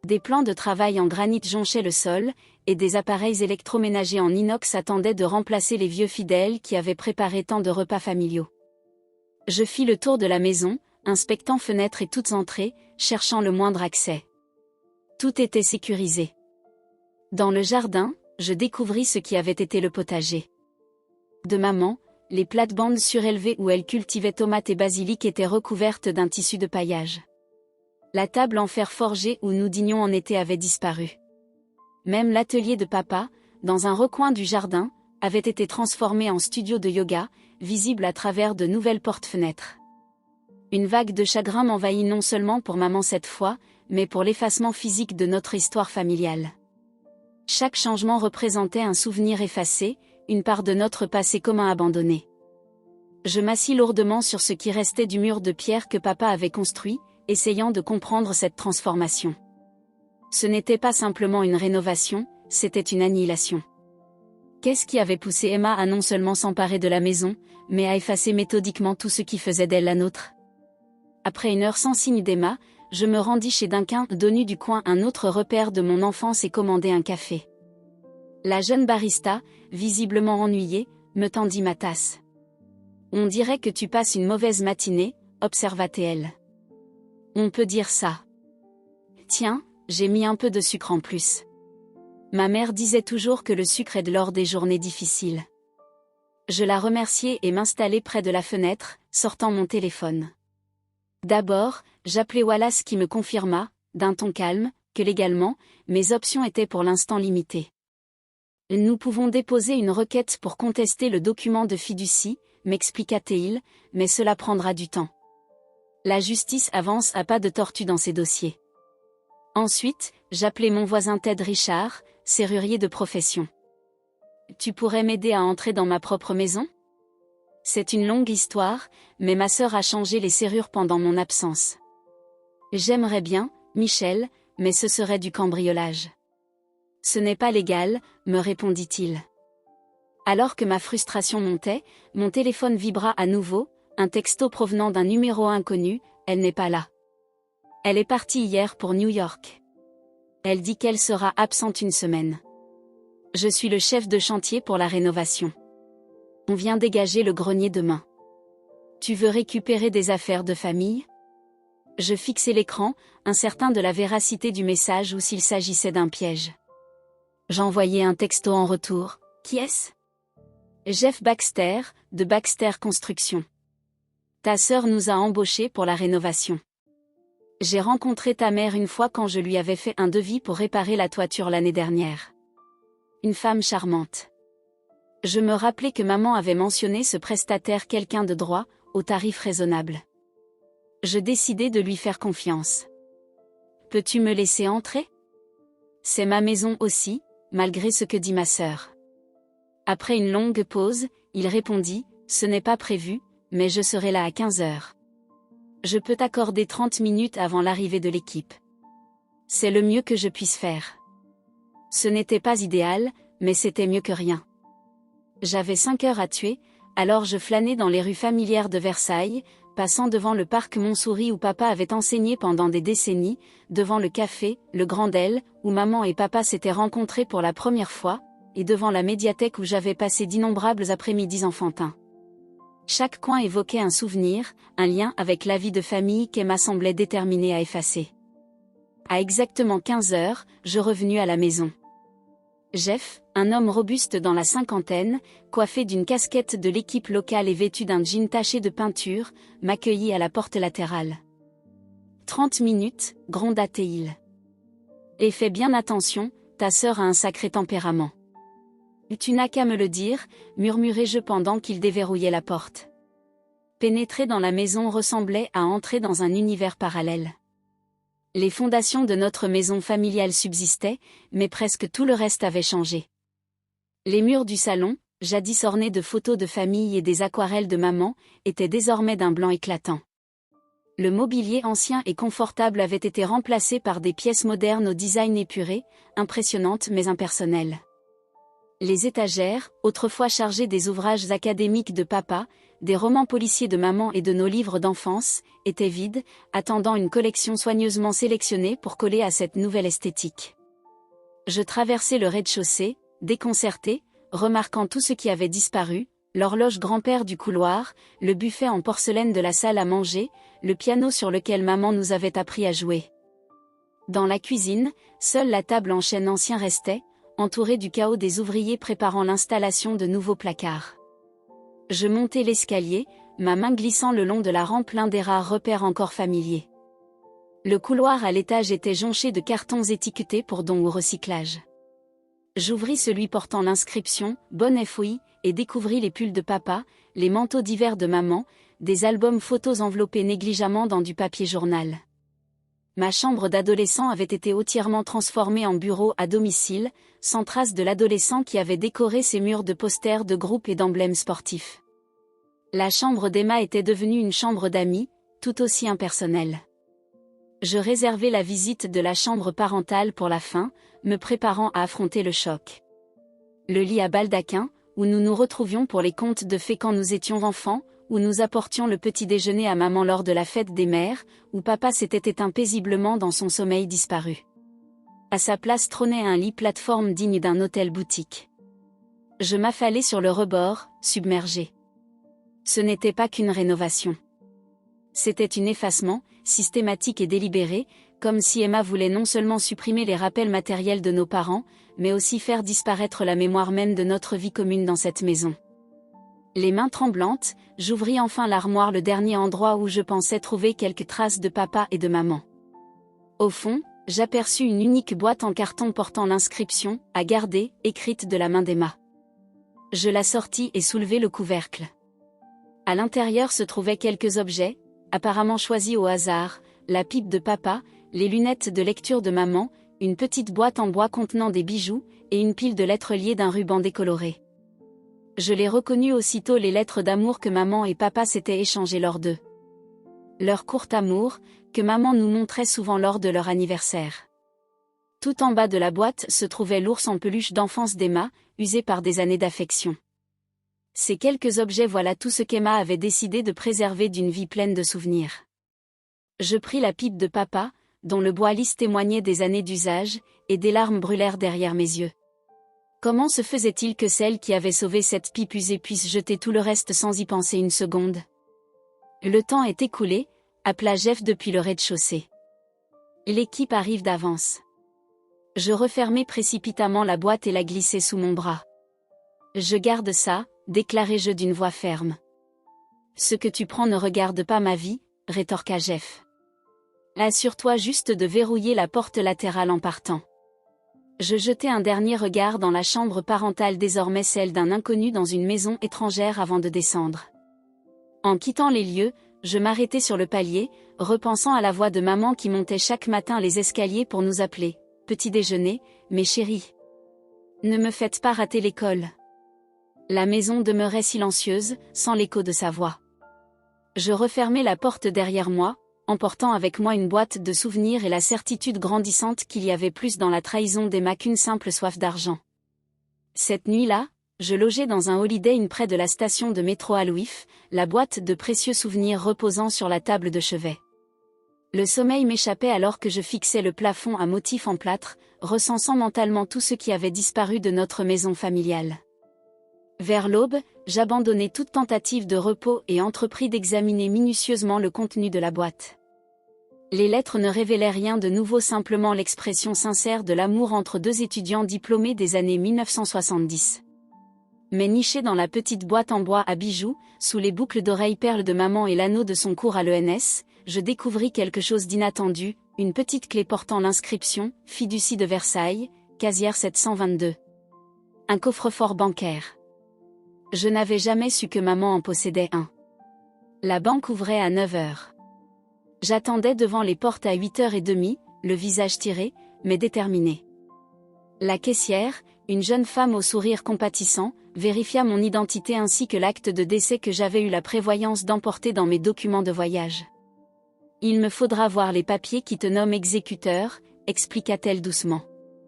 Des plans de travail en granit jonchaient le sol, et des appareils électroménagers en inox attendaient de remplacer les vieux fidèles qui avaient préparé tant de repas familiaux. Je fis le tour de la maison, inspectant fenêtres et toutes entrées, cherchant le moindre accès. Tout était sécurisé. Dans le jardin, je découvris ce qui avait été le potager de maman. Les plates-bandes surélevées où elle cultivait tomates et basilic étaient recouvertes d'un tissu de paillage. La table en fer forgé où nous dînions en été avait disparu. Même l'atelier de papa, dans un recoin du jardin, avait été transformé en studio de yoga, visible à travers de nouvelles portes-fenêtres. Une vague de chagrin m'envahit non seulement pour maman cette fois, mais pour l'effacement physique de notre histoire familiale. Chaque changement représentait un souvenir effacé, une part de notre passé commun abandonné. Je m'assis lourdement sur ce qui restait du mur de pierre que papa avait construit, essayant de comprendre cette transformation. Ce n'était pas simplement une rénovation, c'était une annihilation. Qu'est-ce qui avait poussé Emma à non seulement s'emparer de la maison, mais à effacer méthodiquement tout ce qui faisait d'elle la nôtre? Après une heure sans signe d'Emma, je me rendis chez Dunkin' Donuts du coin, un autre repère de mon enfance, et commandai un café. La jeune barista, visiblement ennuyée, me tendit ma tasse. « On dirait que tu passes une mauvaise matinée », observa-t-elle. « On peut dire ça. Tiens, j'ai mis un peu de sucre en plus. Ma mère disait toujours que le sucre aide lors des journées difficiles. » Je la remerciai et m'installai près de la fenêtre, sortant mon téléphone. D'abord, j'appelai Wallace qui me confirma, d'un ton calme, que légalement, mes options étaient pour l'instant limitées. Nous pouvons déposer une requête pour contester le document de fiducie, m'expliqua-t-il, mais cela prendra du temps. La justice avance à pas de tortue dans ces dossiers. Ensuite, j'appelai mon voisin Ted Richard, serrurier de profession. Tu pourrais m'aider à entrer dans ma propre maison? C'est une longue histoire, mais ma sœur a changé les serrures pendant mon absence. J'aimerais bien, Michel, mais ce serait du cambriolage. Ce n'est pas légal, me répondit-il. Alors que ma frustration montait, mon téléphone vibra à nouveau, un texto provenant d'un numéro inconnu, elle n'est pas là. Elle est partie hier pour New York. Elle dit qu'elle sera absente une semaine. Je suis le chef de chantier pour la rénovation. On vient dégager le grenier demain. Tu veux récupérer des affaires de famille? Je fixai l'écran, incertain de la véracité du message ou s'il s'agissait d'un piège. J'envoyai un texto en retour. Qui est-ce? Jeff Baxter, de Baxter Construction. Ta sœur nous a embauchés pour la rénovation. J'ai rencontré ta mère une fois quand je lui avais fait un devis pour réparer la toiture l'année dernière. Une femme charmante. Je me rappelais que maman avait mentionné ce prestataire, quelqu'un de droit, au tarif raisonnable. Je décidai de lui faire confiance. Peux-tu me laisser entrer? C'est ma maison aussi, malgré ce que dit ma sœur. Après une longue pause, il répondit, ce n'est pas prévu, mais je serai là à 15 heures. Je peux t'accorder 30 minutes avant l'arrivée de l'équipe. C'est le mieux que je puisse faire. Ce n'était pas idéal, mais c'était mieux que rien. J'avais 5 heures à tuer, alors je flânais dans les rues familières de Versailles, passant devant le parc Montsouris où papa avait enseigné pendant des décennies, devant le café, le Grand L, où maman et papa s'étaient rencontrés pour la première fois, et devant la médiathèque où j'avais passé d'innombrables après-midi enfantins. Chaque coin évoquait un souvenir, un lien avec la vie de famille qu'Emma semblait déterminée à effacer. À exactement 15 heures, je revenus à la maison. Jeff, un homme robuste dans la cinquantaine, coiffé d'une casquette de l'équipe locale et vêtu d'un jean taché de peinture, m'accueillit à la porte latérale. 30 minutes, gronda-t-il. Et fais bien attention, ta sœur a un sacré tempérament. Tu n'as qu'à me le dire, murmurai-je pendant qu'il déverrouillait la porte. Pénétrer dans la maison ressemblait à entrer dans un univers parallèle. Les fondations de notre maison familiale subsistaient, mais presque tout le reste avait changé. Les murs du salon, jadis ornés de photos de famille et des aquarelles de maman, étaient désormais d'un blanc éclatant. Le mobilier ancien et confortable avait été remplacé par des pièces modernes au design épuré, impressionnantes mais impersonnelles. Les étagères, autrefois chargées des ouvrages académiques de papa, des romans policiers de maman et de nos livres d'enfance, étaient vides, attendant une collection soigneusement sélectionnée pour coller à cette nouvelle esthétique. Je traversai le rez-de-chaussée, déconcerté, remarquant tout ce qui avait disparu, l'horloge grand-père du couloir, le buffet en porcelaine de la salle à manger, le piano sur lequel maman nous avait appris à jouer. Dans la cuisine, seule la table en chêne ancien restait, entourée du chaos des ouvriers préparant l'installation de nouveaux placards. Je montai l'escalier, ma main glissant le long de la rampe, l'un des rares repères encore familiers. Le couloir à l'étage était jonché de cartons étiquetés pour don ou recyclage. J'ouvris celui portant l'inscription « Bonne FOI » et découvris les pulls de papa, les manteaux d'hiver de maman, des albums photos enveloppés négligemment dans du papier journal. Ma chambre d'adolescent avait été entièrement transformée en bureau à domicile, sans trace de l'adolescent qui avait décoré ses murs de posters de groupes et d'emblèmes sportifs. La chambre d'Emma était devenue une chambre d'amis, tout aussi impersonnelle. Je réservai la visite de la chambre parentale pour la fin, me préparant à affronter le choc. Le lit à baldaquin, où nous nous retrouvions pour les contes de fées quand nous étions enfants, où nous apportions le petit déjeuner à maman lors de la fête des mères, où papa s'était éteint paisiblement dans son sommeil disparu. À sa place trônait un lit plateforme digne d'un hôtel boutique. Je m'affalai sur le rebord, submergé. Ce n'était pas qu'une rénovation. C'était un effacement, systématique et délibéré, comme si Emma voulait non seulement supprimer les rappels matériels de nos parents, mais aussi faire disparaître la mémoire même de notre vie commune dans cette maison. Les mains tremblantes, j'ouvris enfin l'armoire, le dernier endroit où je pensais trouver quelques traces de papa et de maman. Au fond, j'aperçus une unique boîte en carton portant l'inscription « À garder » écrite de la main d'Emma. Je la sortis et soulevai le couvercle. À l'intérieur se trouvaient quelques objets, apparemment choisis au hasard, la pipe de papa, les lunettes de lecture de maman, une petite boîte en bois contenant des bijoux, et une pile de lettres liées d'un ruban décoloré. Je les reconnus aussitôt, les lettres d'amour que maman et papa s'étaient échangées lors d'eux. Leur court amour, que maman nous montrait souvent lors de leur anniversaire. Tout en bas de la boîte se trouvait l'ours en peluche d'enfance d'Emma, usé par des années d'affection. Ces quelques objets, voilà tout ce qu'Emma avait décidé de préserver d'une vie pleine de souvenirs. Je pris la pipe de papa, dont le bois lisse témoignait des années d'usage, et des larmes brûlèrent derrière mes yeux. Comment se faisait-il que celle qui avait sauvé cette pipe usée puisse jeter tout le reste sans y penser une seconde? Le temps est écoulé, appela Jeff depuis le rez-de-chaussée. L'équipe arrive d'avance. Je refermai précipitamment la boîte et la glissai sous mon bras. Je garde ça, déclarai-je d'une voix ferme. Ce que tu prends ne regarde pas ma vie, rétorqua Jeff. Assure-toi juste de verrouiller la porte latérale en partant. Je jetai un dernier regard dans la chambre parentale, désormais celle d'un inconnu dans une maison étrangère, avant de descendre. En quittant les lieux, je m'arrêtai sur le palier, repensant à la voix de maman qui montait chaque matin les escaliers pour nous appeler « Petit déjeuner, mes chéris. Ne me faites pas rater l'école. » La maison demeurait silencieuse, sans l'écho de sa voix. Je refermai la porte derrière moi, emportant avec moi une boîte de souvenirs et la certitude grandissante qu'il y avait plus dans la trahison d'Emma qu'une simple soif d'argent. Cette nuit-là, je logeais dans un Holiday Inn près de la station de métro à Louif, la boîte de précieux souvenirs reposant sur la table de chevet. Le sommeil m'échappait alors que je fixais le plafond à motifs en plâtre, recensant mentalement tout ce qui avait disparu de notre maison familiale. Vers l'aube, j'abandonnai toute tentative de repos et entrepris d'examiner minutieusement le contenu de la boîte. Les lettres ne révélaient rien de nouveau, simplement l'expression sincère de l'amour entre deux étudiants diplômés des années 1970. Mais niché dans la petite boîte en bois à bijoux, sous les boucles d'oreilles perles de maman et l'anneau de son cours à l'ENS, je découvris quelque chose d'inattendu, une petite clé portant l'inscription « Fiducie de Versailles, casière 722 ». Un coffre-fort bancaire. Je n'avais jamais su que maman en possédait un. La banque ouvrait à 9h. J'attendais devant les portes à 8h30, le visage tiré, mais déterminé. La caissière, une jeune femme au sourire compatissant, vérifia mon identité ainsi que l'acte de décès que j'avais eu la prévoyance d'emporter dans mes documents de voyage. « Il me faudra voir les papiers qui te nomment exécuteur », expliqua-t-elle doucement.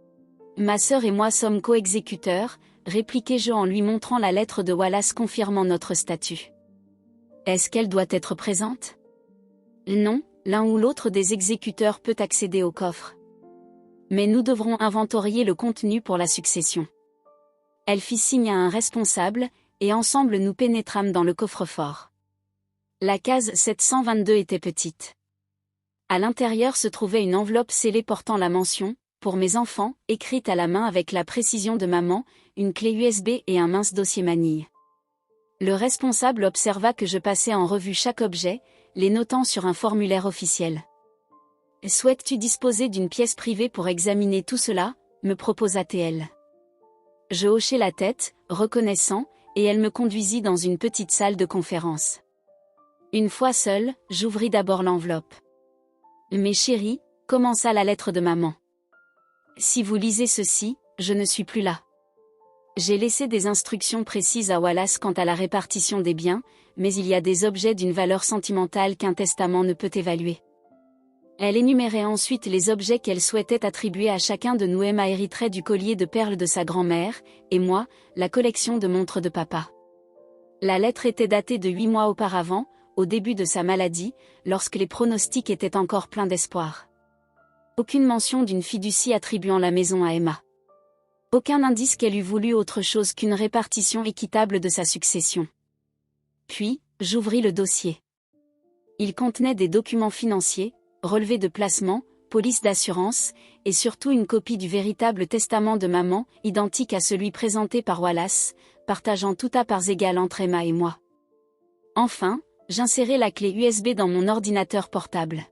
« Ma sœur et moi sommes co-exécuteurs, répliquai-je en lui montrant la lettre de Wallace confirmant notre statut. Est-ce qu'elle doit être présente? Non, l'un ou l'autre des exécuteurs peut accéder au coffre. Mais nous devrons inventorier le contenu pour la succession. Elle fit signe à un responsable, et ensemble nous pénétrâmes dans le coffre-fort. La case 722 était petite. À l'intérieur se trouvait une enveloppe scellée portant la mention « Pour mes enfants » écrite à la main avec la précision de maman, une clé USB et un mince dossier manille. Le responsable observa que je passais en revue chaque objet, les notant sur un formulaire officiel. « Souhaites-tu disposer d'une pièce privée pour examiner tout cela ?» me proposa-t-elle. Je hochai la tête, reconnaissant, et elle me conduisit dans une petite salle de conférence. Une fois seule, j'ouvris d'abord l'enveloppe. « Mes chéris », commença la lettre de maman. « Si vous lisez ceci, je ne suis plus là. » J'ai laissé des instructions précises à Wallace quant à la répartition des biens, mais il y a des objets d'une valeur sentimentale qu'un testament ne peut évaluer. Elle énumérait ensuite les objets qu'elle souhaitait attribuer à chacun de nous. Emma hériterait du collier de perles de sa grand-mère, et moi, la collection de montres de papa. La lettre était datée de 8 mois auparavant, au début de sa maladie, lorsque les pronostics étaient encore pleins d'espoir. Aucune mention d'une fiducie attribuant la maison à Emma. Aucun indice qu'elle eût voulu autre chose qu'une répartition équitable de sa succession. Puis, j'ouvris le dossier. Il contenait des documents financiers, relevés de placement, police d'assurance, et surtout une copie du véritable testament de maman, identique à celui présenté par Wallace, partageant tout à parts égales entre Emma et moi. Enfin, j'insérai la clé USB dans mon ordinateur portable.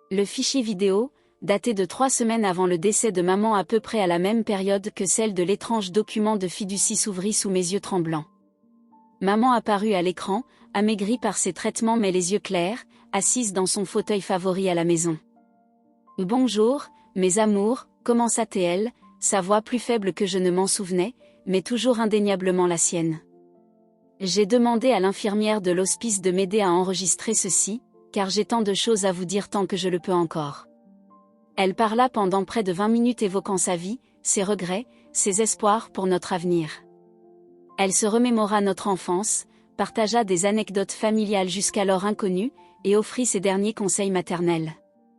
Le fichier vidéo, daté de 3 semaines avant le décès de maman à peu près à la même période que celle de l'étrange document de fiducie, s'ouvrit sous mes yeux tremblants. Maman apparut à l'écran, amaigrie par ses traitements mais les yeux clairs, assise dans son fauteuil favori à la maison. « Bonjour, mes amours », commença-t-elle, sa voix plus faible que je ne m'en souvenais, mais toujours indéniablement la sienne. J'ai demandé à l'infirmière de l'hospice de m'aider à enregistrer ceci, car j'ai tant de choses à vous dire tant que je le peux encore. Elle parla pendant près de 20 minutes évoquant sa vie, ses regrets, ses espoirs pour notre avenir. Elle se remémora notre enfance, partagea des anecdotes familiales jusqu'alors inconnues, et offrit ses derniers conseils maternels.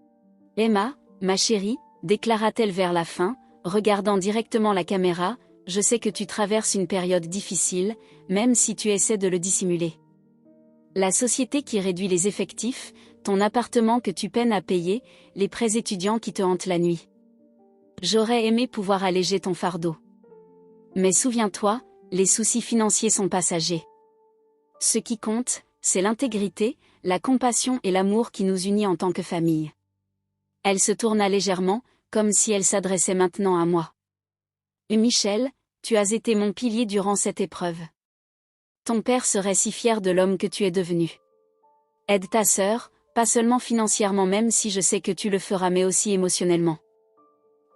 « Emma, ma chérie, déclara-t-elle vers la fin, regardant directement la caméra, je sais que tu traverses une période difficile, même si tu essaies de le dissimuler. La société qui réduit les effectifs, ton appartement que tu peines à payer, les prêts étudiants qui te hantent la nuit. J'aurais aimé pouvoir alléger ton fardeau. Mais souviens-toi, les soucis financiers sont passagers. Ce qui compte, c'est l'intégrité, la compassion et l'amour qui nous unit en tant que famille. » Elle se tourna légèrement, comme si elle s'adressait maintenant à moi. « Michel, tu as été mon pilier durant cette épreuve. Ton père serait si fier de l'homme que tu es devenu. Aide ta sœur, pas seulement financièrement même si je sais que tu le feras mais aussi émotionnellement.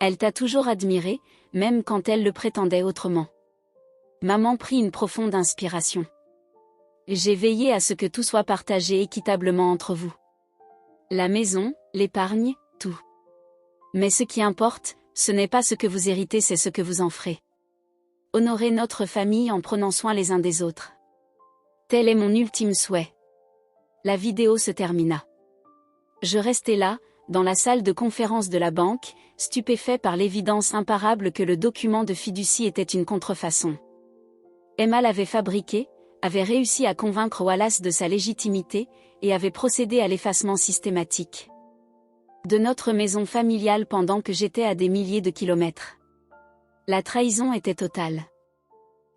Elle t'a toujours admiré, même quand elle le prétendait autrement. » Maman prit une profonde inspiration. « J'ai veillé à ce que tout soit partagé équitablement entre vous. La maison, l'épargne, tout. Mais ce qui importe, ce n'est pas ce que vous héritez, c'est ce que vous en ferez. Honorez notre famille en prenant soin les uns des autres. Tel est mon ultime souhait. » La vidéo se termina. Je restai là, dans la salle de conférence de la banque, stupéfait par l'évidence imparable que le document de fiducie était une contrefaçon. Emma l'avait fabriqué, avait réussi à convaincre Wallace de sa légitimité, et avait procédé à l'effacement systématique de notre maison familiale pendant que j'étais à des milliers de kilomètres. La trahison était totale.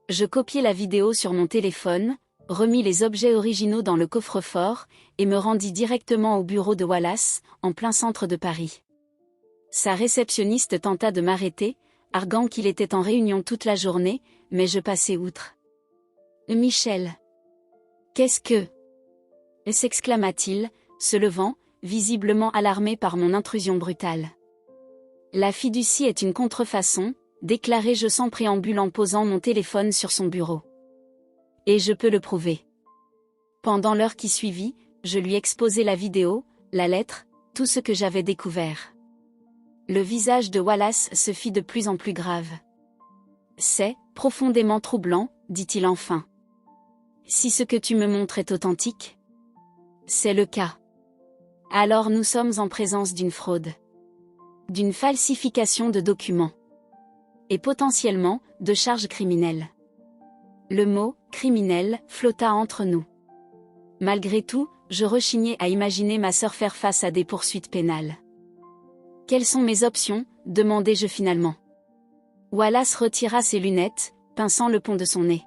Je copiai la vidéo sur mon téléphone, remis les objets originaux dans le coffre-fort, et me rendis directement au bureau de Wallace, en plein centre de Paris. Sa réceptionniste tenta de m'arrêter, arguant qu'il était en réunion toute la journée, mais je passai outre. « Michel. Qu'est-ce que... » s'exclama-t-il, se levant, visiblement alarmé par mon intrusion brutale. « La fiducie est une contrefaçon, » déclarai-je sans préambule en posant mon téléphone sur son bureau. « Et je peux le prouver. » Pendant l'heure qui suivit, je lui exposai la vidéo, la lettre, tout ce que j'avais découvert. Le visage de Wallace se fit de plus en plus grave. « C'est, » Profondément troublant, dit-il enfin. Si ce que tu me montres est authentique? C'est le cas. Alors nous sommes en présence d'une fraude. D'une falsification de documents. Et potentiellement, de charges criminelles. Le mot « criminel » flotta entre nous. Malgré tout, je rechignais à imaginer ma sœur faire face à des poursuites pénales. Quelles sont mes options? Demandai-je finalement. Wallace retira ses lunettes, pinçant le pont de son nez.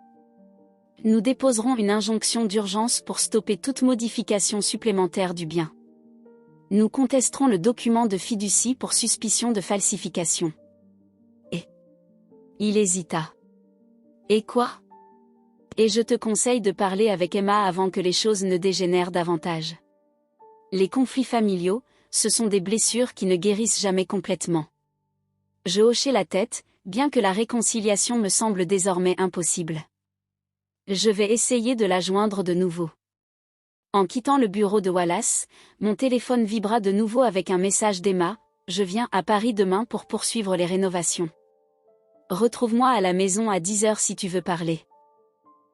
Nous déposerons une injonction d'urgence pour stopper toute modification supplémentaire du bien. Nous contesterons le document de fiducie pour suspicion de falsification. Et il hésita. Et quoi? Et je te conseille de parler avec Emma avant que les choses ne dégénèrent davantage. Les conflits familiaux, ce sont des blessures qui ne guérissent jamais complètement. Je hochai la tête, bien que la réconciliation me semble désormais impossible. Je vais essayer de la joindre de nouveau. En quittant le bureau de Wallace, mon téléphone vibra de nouveau avec un message d'Emma. Je viens à Paris demain pour poursuivre les rénovations. Retrouve-moi à la maison à 10h si tu veux parler.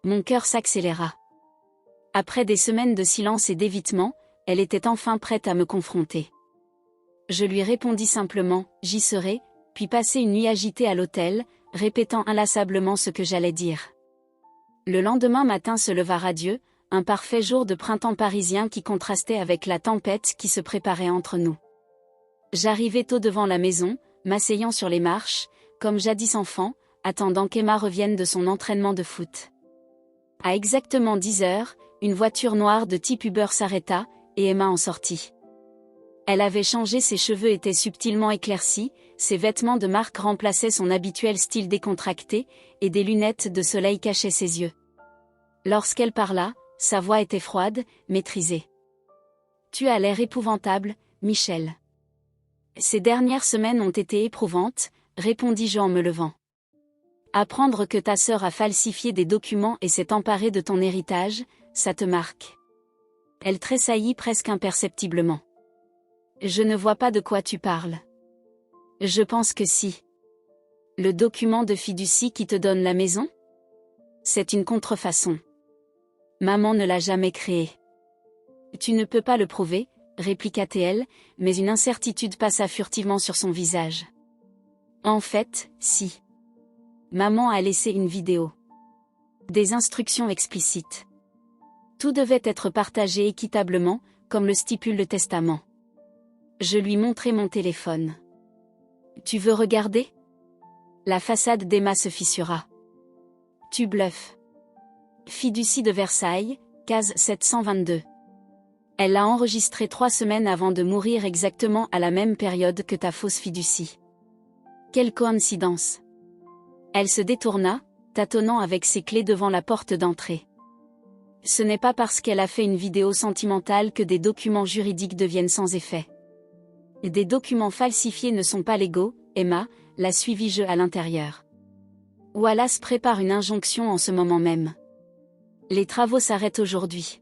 Mon cœur s'accéléra. Après des semaines de silence et d'évitement, elle était enfin prête à me confronter. Je lui répondis simplement, j'y serai, puis passai une nuit agitée à l'hôtel, répétant inlassablement ce que j'allais dire. Le lendemain matin se leva radieux, un parfait jour de printemps parisien qui contrastait avec la tempête qui se préparait entre nous. J'arrivai tôt devant la maison, m'asseyant sur les marches, comme jadis enfant, attendant qu'Emma revienne de son entraînement de foot. À exactement 10h, une voiture noire de type Uber s'arrêta, et Emma en sortit. Elle avait changé, ses cheveux étaient subtilement éclaircis, ses vêtements de marque remplaçaient son habituel style décontracté, et des lunettes de soleil cachaient ses yeux. Lorsqu'elle parla, sa voix était froide, maîtrisée. « Tu as l'air épouvantable, Michel. » « Ces dernières semaines ont été éprouvantes, » répondis-je en me levant. « Apprendre que ta sœur a falsifié des documents et s'est emparée de ton héritage, ça te marque. » Elle tressaillit presque imperceptiblement. « Je ne vois pas de quoi tu parles. » « Je pense que si. » « Le document de fiducie qui te donne la maison? C'est une contrefaçon. Maman ne l'a jamais créé. »« Tu ne peux pas le prouver, » répliqua-t-elle, mais une incertitude passa furtivement sur son visage. « En fait, si. Maman a laissé une vidéo. Des instructions explicites. Tout devait être partagé équitablement, comme le stipule le testament. » Je lui montrai mon téléphone. « Tu veux regarder ?» La façade d'Emma se fissura. « Tu bluffes. Fiducie de Versailles, case 722. Elle l'a enregistré 3 semaines avant de mourir, exactement à la même période que ta fausse fiducie. Quelle coïncidence. » Elle se détourna, tâtonnant avec ses clés devant la porte d'entrée. Ce n'est pas parce qu'elle a fait une vidéo sentimentale que des documents juridiques deviennent sans effet. Des documents falsifiés ne sont pas légaux, Emma, la suivis-je à l'intérieur. Wallace prépare une injonction en ce moment même. Les travaux s'arrêtent aujourd'hui.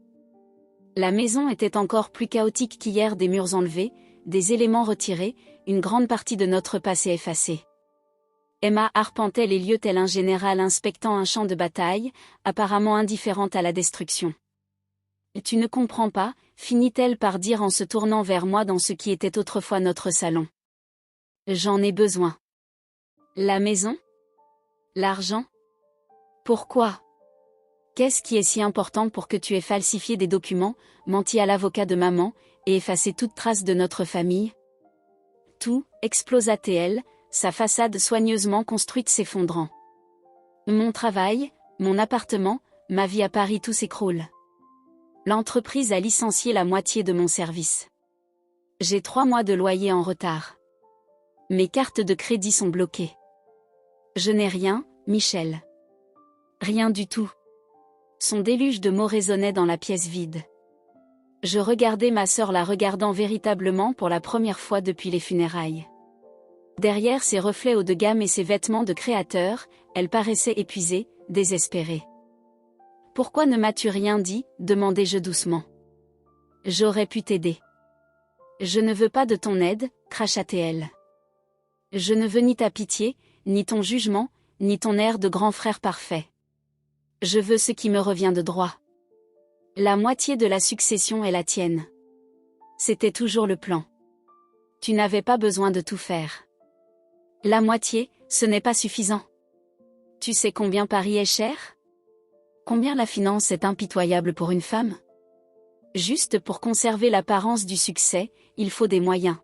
La maison était encore plus chaotique qu'hier, des murs enlevés, des éléments retirés, une grande partie de notre passé effacée. Emma arpentait les lieux tel un général inspectant un champ de bataille, apparemment indifférente à la destruction. « Tu ne comprends pas », finit-elle par dire en se tournant vers moi dans ce qui était autrefois notre salon. « J'en ai besoin. » « La maison? L'argent? Pourquoi? Qu'est-ce qui est si important pour que tu aies falsifié des documents, menti à l'avocat de maman, et effacé toute trace de notre famille? » Tout, explosa-t-elle, sa façade soigneusement construite s'effondrant. Mon travail, mon appartement, ma vie à Paris, tout s'écroule. L'entreprise a licencié la moitié de mon service. J'ai 3 mois de loyer en retard. Mes cartes de crédit sont bloquées. Je n'ai rien, Michel. Rien du tout. Son déluge de mots résonnait dans la pièce vide. Je regardais ma sœur, la regardant véritablement pour la première fois depuis les funérailles. Derrière ses reflets haut de gamme et ses vêtements de créateur, elle paraissait épuisée, désespérée. « Pourquoi ne m'as-tu rien dit ?» demandai-je doucement. « J'aurais pu t'aider. »« Je ne veux pas de ton aide, cracha-t-elle. Je ne veux ni ta pitié, ni ton jugement, ni ton air de grand frère parfait. Je veux ce qui me revient de droit. La moitié de la succession est la tienne. C'était toujours le plan. Tu n'avais pas besoin de tout faire. La moitié, ce n'est pas suffisant. Tu sais combien Paris est cher? Combien la finance est impitoyable pour une femme? Juste pour conserver l'apparence du succès, il faut des moyens.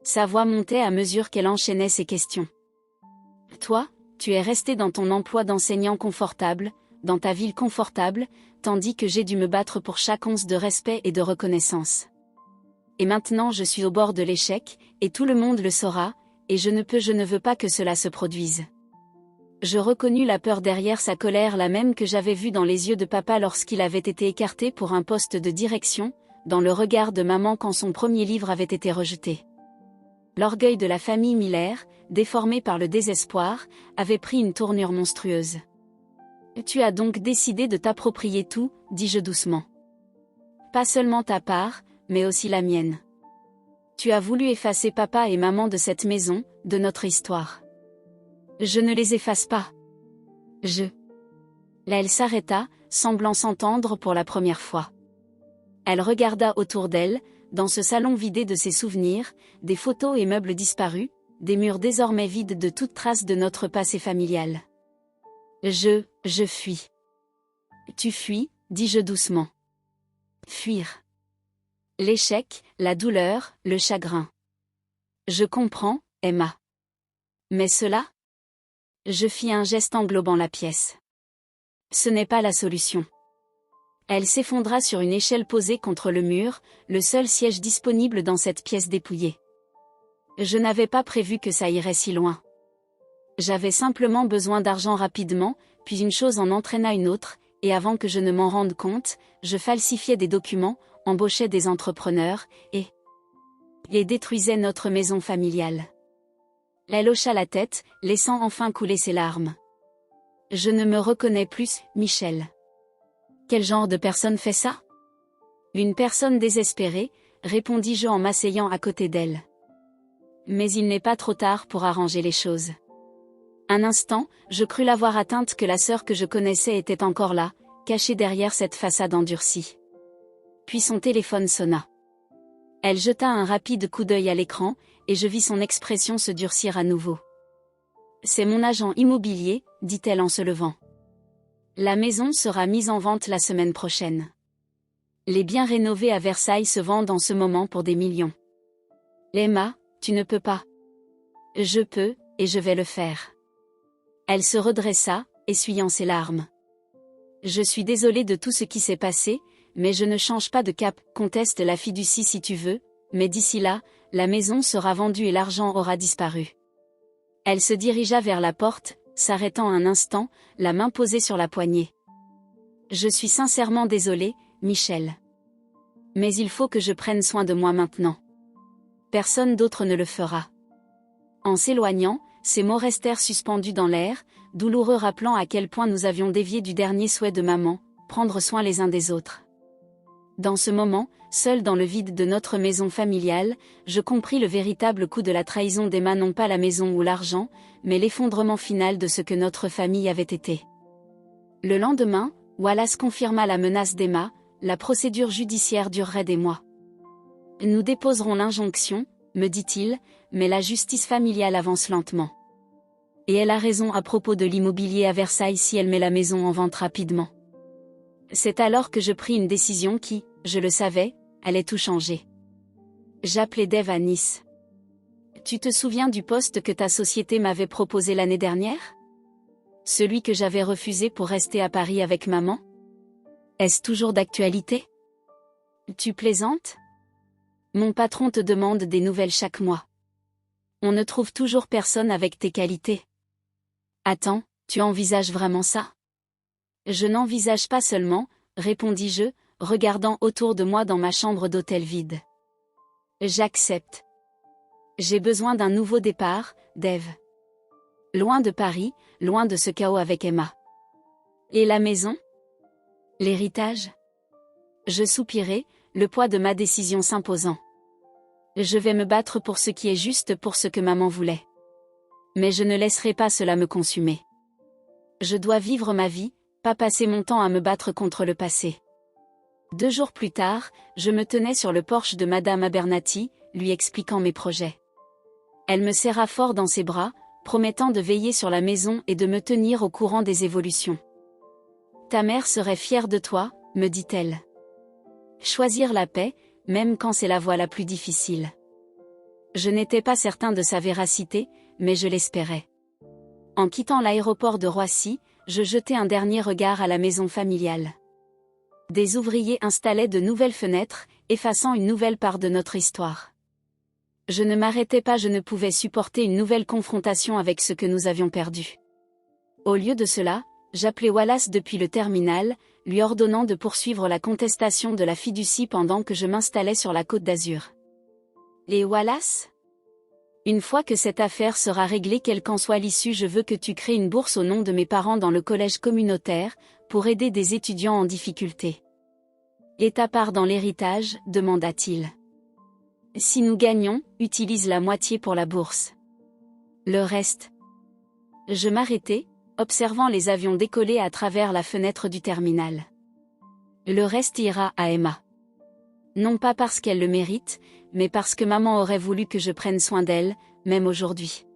Sa voix montait à mesure qu'elle enchaînait ses questions. Toi, tu es resté dans ton emploi d'enseignant confortable, dans ta ville confortable, tandis que j'ai dû me battre pour chaque once de respect et de reconnaissance. Et maintenant je suis au bord de l'échec, et tout le monde le saura, et je ne veux pas que cela se produise. Je reconnus la peur derrière sa colère, la même que j'avais vue dans les yeux de papa lorsqu'il avait été écarté pour un poste de direction, dans le regard de maman quand son premier livre avait été rejeté. L'orgueil de la famille Miller, déformé par le désespoir, avait pris une tournure monstrueuse. « Tu as donc décidé de t'approprier tout, dis-je doucement. Pas seulement ta part, mais aussi la mienne. Tu as voulu effacer papa et maman de cette maison, de notre histoire. Je ne les efface pas. Là elle s'arrêta, semblant s'entendre pour la première fois. Elle regarda autour d'elle, dans ce salon vidé de ses souvenirs, des photos et meubles disparus, des murs désormais vides de toute trace de notre passé familial. Je fuis. Tu fuis, dis-je doucement. Fuir. L'échec, la douleur, le chagrin. Je comprends, Emma. Mais cela? Je fis un geste englobant la pièce. Ce n'est pas la solution. Elle s'effondra sur une échelle posée contre le mur, le seul siège disponible dans cette pièce dépouillée. Je n'avais pas prévu que ça irait si loin. J'avais simplement besoin d'argent rapidement, puis une chose en entraîna une autre, et avant que je ne m'en rende compte, je falsifiais des documents, embauchais des entrepreneurs, et détruisais notre maison familiale. Elle hocha la tête, laissant enfin couler ses larmes. Je ne me reconnais plus, Michel. Quel genre de personne fait ça? Une personne désespérée, répondis-je en m'asseyant à côté d'elle. Mais il n'est pas trop tard pour arranger les choses. Un instant, je crus la voir atteinte que la sœur que je connaissais était encore là, cachée derrière cette façade endurcie. Puis son téléphone sonna. Elle jeta un rapide coup d'œil à l'écran, et je vis son expression se durcir à nouveau. « C'est mon agent immobilier, dit-elle en se levant. La maison sera mise en vente la semaine prochaine. Les biens rénovés à Versailles se vendent en ce moment pour des millions. Emma, tu ne peux pas. Je peux, et je vais le faire. » Elle se redressa, essuyant ses larmes. « Je suis désolée de tout ce qui s'est passé, mais je ne change pas de cap, conteste la fiducie si tu veux, mais d'ici là, la maison sera vendue et l'argent aura disparu. » Elle se dirigea vers la porte, s'arrêtant un instant, la main posée sur la poignée. « Je suis sincèrement désolée, Michel. Mais il faut que je prenne soin de moi maintenant. Personne d'autre ne le fera. » En s'éloignant, ces mots restèrent suspendus dans l'air, douloureux rappelant à quel point nous avions dévié du dernier souhait de maman, prendre soin les uns des autres. Dans ce moment, seul dans le vide de notre maison familiale, je compris le véritable coup de la trahison d'Emma, non pas la maison ou l'argent, mais l'effondrement final de ce que notre famille avait été. Le lendemain, Wallace confirma la menace d'Emma, la procédure judiciaire durerait des mois. Nous déposerons l'injonction, me dit-il, mais la justice familiale avance lentement. Et elle a raison à propos de l'immobilier à Versailles si elle met la maison en vente rapidement. C'est alors que je pris une décision qui, je le savais, allait tout changer. J'appelai Dave à Nice. Tu te souviens du poste que ta société m'avait proposé l'année dernière? Celui que j'avais refusé pour rester à Paris avec maman? Est-ce toujours d'actualité? Tu plaisantes? Mon patron te demande des nouvelles chaque mois. On ne trouve toujours personne avec tes qualités. Attends, tu envisages vraiment ça? Je n'envisage pas seulement, répondis-je, regardant autour de moi dans ma chambre d'hôtel vide. J'accepte. J'ai besoin d'un nouveau départ, Dave. Loin de Paris, loin de ce chaos avec Emma. Et la maison? L'héritage? Je soupirai, le poids de ma décision s'imposant. Je vais me battre pour ce qui est juste, pour ce que maman voulait. Mais je ne laisserai pas cela me consumer. Je dois vivre ma vie, pas passer mon temps à me battre contre le passé. 2 jours plus tard, je me tenais sur le porche de Madame Abernathy, lui expliquant mes projets. Elle me serra fort dans ses bras, promettant de veiller sur la maison et de me tenir au courant des évolutions. Ta mère serait fière de toi, me dit-elle. Choisir la paix, même quand c'est la voie la plus difficile. Je n'étais pas certain de sa véracité, mais je l'espérais. En quittant l'aéroport de Roissy, je jetai un dernier regard à la maison familiale. Des ouvriers installaient de nouvelles fenêtres, effaçant une nouvelle part de notre histoire. Je ne m'arrêtais pas, je ne pouvais supporter une nouvelle confrontation avec ce que nous avions perdu. Au lieu de cela, j'appelai Wallace depuis le terminal, lui ordonnant de poursuivre la contestation de la fiducie pendant que je m'installais sur la Côte d'Azur. Et Wallace ? Une fois que cette affaire sera réglée, quelle qu'en soit l'issue, je veux que tu crées une bourse au nom de mes parents dans le collège communautaire, pour aider des étudiants en difficulté. Et ta part dans l'héritage, demanda-t-il. Si nous gagnons, utilise la moitié pour la bourse. Le reste. Je m'arrêtai, observant les avions décoller à travers la fenêtre du terminal. Le reste ira à Emma. Non pas parce qu'elle le mérite, mais parce que maman aurait voulu que je prenne soin d'elle, même aujourd'hui.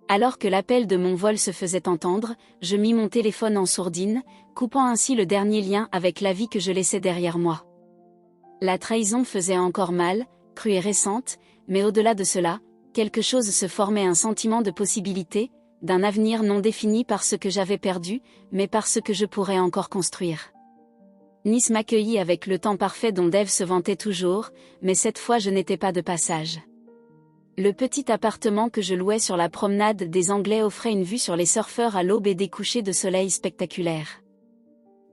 Alors que l'appel de mon vol se faisait entendre, je mis mon téléphone en sourdine, coupant ainsi le dernier lien avec la vie que je laissais derrière moi. La trahison faisait encore mal, crue et récente, mais au-delà de cela, quelque chose se formait, un sentiment de possibilité, d'un avenir non défini par ce que j'avais perdu, mais par ce que je pourrais encore construire. Nice m'accueillit avec le temps parfait dont Dave se vantait toujours, mais cette fois je n'étais pas de passage. Le petit appartement que je louais sur la promenade des Anglais offrait une vue sur les surfeurs à l'aube et des couchers de soleil spectaculaires.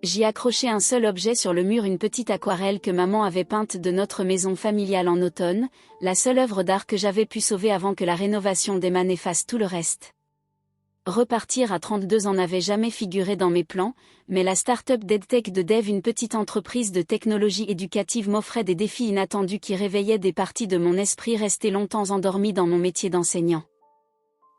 J'y accrochai un seul objet sur le mur, une petite aquarelle que maman avait peinte de notre maison familiale en automne, la seule œuvre d'art que j'avais pu sauver avant que la rénovation d'Emma n'efface tout le reste. Repartir à 32 ans n'avait jamais figuré dans mes plans, mais la start-up d'EdTech de Dave, une petite entreprise de technologie éducative, m'offrait des défis inattendus qui réveillaient des parties de mon esprit resté longtemps endormies dans mon métier d'enseignant.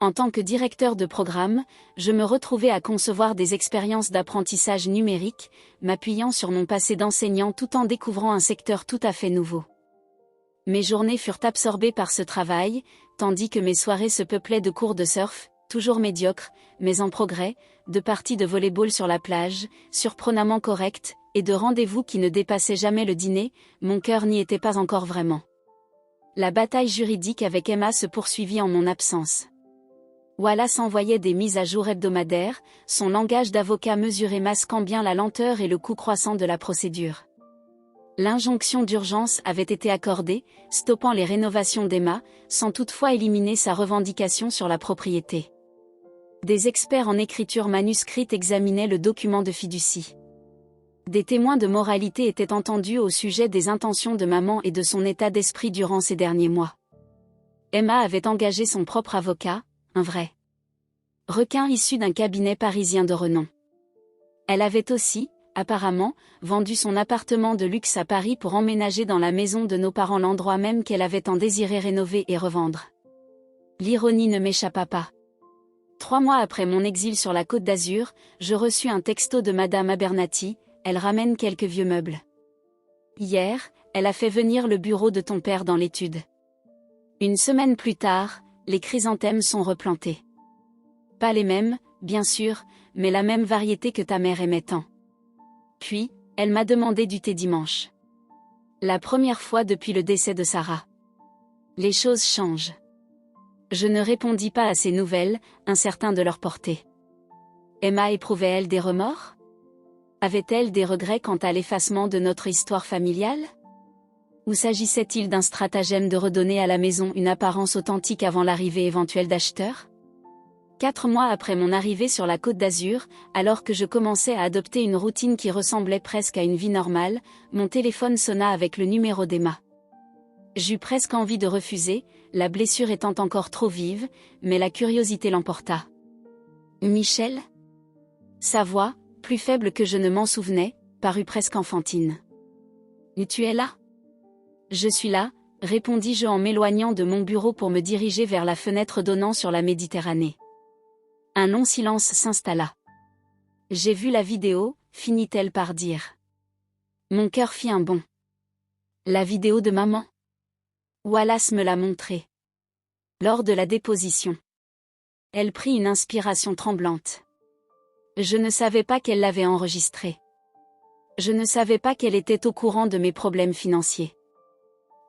En tant que directeur de programme, je me retrouvais à concevoir des expériences d'apprentissage numérique, m'appuyant sur mon passé d'enseignant tout en découvrant un secteur tout à fait nouveau. Mes journées furent absorbées par ce travail, tandis que mes soirées se peuplaient de cours de surf, toujours médiocres, mais en progrès, de parties de volley-ball sur la plage, surprenamment correctes, et de rendez-vous qui ne dépassaient jamais le dîner. Mon cœur n'y était pas encore vraiment. La bataille juridique avec Emma se poursuivit en mon absence. Wallace envoyait des mises à jour hebdomadaires, son langage d'avocat mesuré masquant bien la lenteur et le coût croissant de la procédure. L'injonction d'urgence avait été accordée, stoppant les rénovations d'Emma, sans toutefois éliminer sa revendication sur la propriété. Des experts en écriture manuscrite examinaient le document de fiducie. Des témoins de moralité étaient entendus au sujet des intentions de maman et de son état d'esprit durant ces derniers mois. Emma avait engagé son propre avocat, un vrai requin issu d'un cabinet parisien de renom. Elle avait aussi, apparemment, vendu son appartement de luxe à Paris pour emménager dans la maison de nos parents, l'endroit même qu'elle avait tant désiré rénover et revendre. L'ironie ne m'échappa pas. 3 mois après mon exil sur la Côte d'Azur, je reçus un texto de Madame Abernathy, elle ramène quelques vieux meubles. Hier, elle a fait venir le bureau de ton père dans l'étude. Une semaine plus tard, les chrysanthèmes sont replantés. Pas les mêmes, bien sûr, mais la même variété que ta mère aimait tant. Puis, elle m'a demandé du thé dimanche. La première fois depuis le décès de Sarah. Les choses changent. Je ne répondis pas à ces nouvelles, incertain de leur portée. Emma éprouvait-elle des remords ? Avait-elle des regrets quant à l'effacement de notre histoire familiale ? Ou s'agissait-il d'un stratagème de redonner à la maison une apparence authentique avant l'arrivée éventuelle d'acheteurs ? 4 mois après mon arrivée sur la Côte d'Azur, alors que je commençais à adopter une routine qui ressemblait presque à une vie normale, mon téléphone sonna avec le numéro d'Emma. J'eus presque envie de refuser, la blessure étant encore trop vive, mais la curiosité l'emporta. Michel ? Sa voix, plus faible que je ne m'en souvenais, parut presque enfantine. Tu es là ? Je suis là, répondis-je en m'éloignant de mon bureau pour me diriger vers la fenêtre donnant sur la Méditerranée. Un long silence s'installa. J'ai vu la vidéo, finit-elle par dire. Mon cœur fit un bond. La vidéo de maman? Wallace me l'a montrée. Lors de la déposition. Elle prit une inspiration tremblante. Je ne savais pas qu'elle l'avait enregistrée. Je ne savais pas qu'elle était au courant de mes problèmes financiers.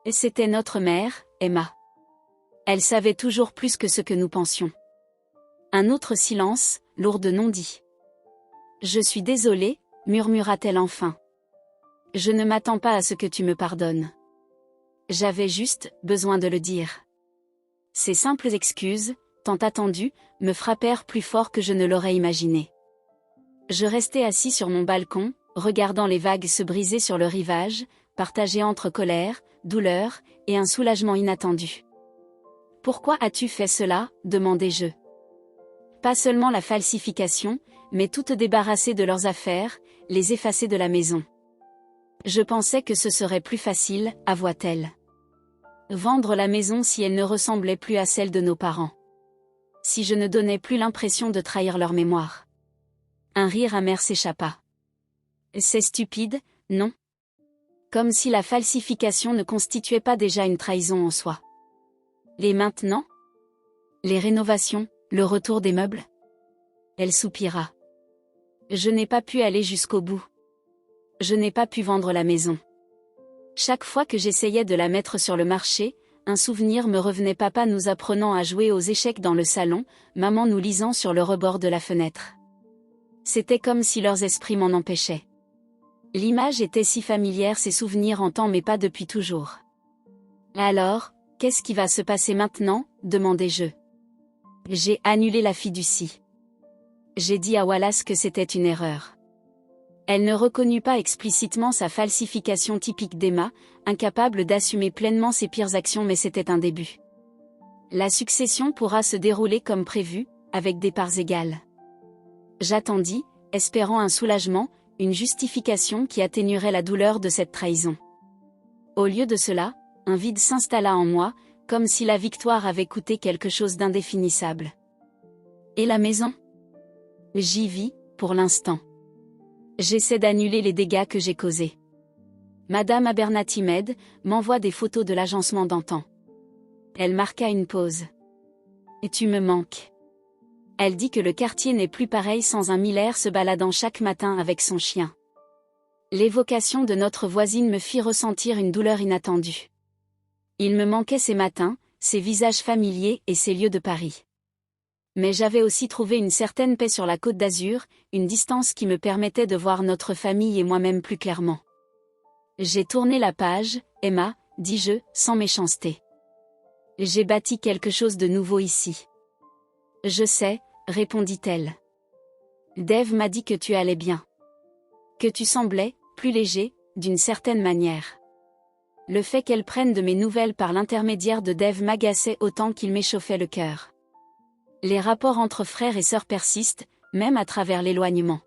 Et c'était notre mère, Emma. Elle savait toujours plus que ce que nous pensions. Un autre silence, lourd de non-dits. Je suis désolée, murmura-t-elle enfin. Je ne m'attends pas à ce que tu me pardonnes. J'avais juste besoin de le dire. Ces simples excuses, tant attendues, me frappèrent plus fort que je ne l'aurais imaginé. Je restais assis sur mon balcon, regardant les vagues se briser sur le rivage, partagé entre colère, douleur, et un soulagement inattendu. « Pourquoi as-tu fait cela ?» demandai-je. Pas seulement la falsification, mais tout te débarrasser de leurs affaires, les effacer de la maison. Je pensais que ce serait plus facile, avoua-t-elle. Vendre la maison si elle ne ressemblait plus à celle de nos parents. Si je ne donnais plus l'impression de trahir leur mémoire. Un rire amer s'échappa. C'est stupide, non? Comme si la falsification ne constituait pas déjà une trahison en soi. Et maintenant? Les rénovations, le retour des meubles? Elle soupira. Je n'ai pas pu aller jusqu'au bout. Je n'ai pas pu vendre la maison. Chaque fois que j'essayais de la mettre sur le marché, un souvenir me revenait, papa nous apprenant à jouer aux échecs dans le salon, maman nous lisant sur le rebord de la fenêtre. C'était comme si leurs esprits m'en empêchaient. L'image était si familière, ces souvenirs en temps mais pas depuis toujours. Alors, qu'est-ce qui va se passer maintenant? Demandai-je. J'ai annulé la fiducie. J'ai dit à Wallace que c'était une erreur. Elle ne reconnut pas explicitement sa falsification typique d'Emma, incapable d'assumer pleinement ses pires actions, mais c'était un début. La succession pourra se dérouler comme prévu, avec des parts égales. J'attendis, espérant un soulagement, une justification qui atténuerait la douleur de cette trahison. Au lieu de cela, un vide s'installa en moi, comme si la victoire avait coûté quelque chose d'indéfinissable. Et la maison? J'y vis, pour l'instant. J'essaie d'annuler les dégâts que j'ai causés. Madame Abernathy m'aide, m'envoie des photos de l'agencement d'antan. Elle marqua une pause. Et tu me manques. Elle dit que le quartier n'est plus pareil sans un Miller se baladant chaque matin avec son chien. L'évocation de notre voisine me fit ressentir une douleur inattendue. Il me manquait ces matins, ces visages familiers et ces lieux de Paris. Mais j'avais aussi trouvé une certaine paix sur la Côte d'Azur, une distance qui me permettait de voir notre famille et moi-même plus clairement. J'ai tourné la page, Emma, dis-je, sans méchanceté. J'ai bâti quelque chose de nouveau ici. Je sais, répondit-elle. Dave m'a dit que tu allais bien. Que tu semblais, plus léger, d'une certaine manière. Le fait qu'elle prenne de mes nouvelles par l'intermédiaire de Dave m'agaçait autant qu'il m'échauffait le cœur. Les rapports entre frères et sœurs persistent, même à travers l'éloignement.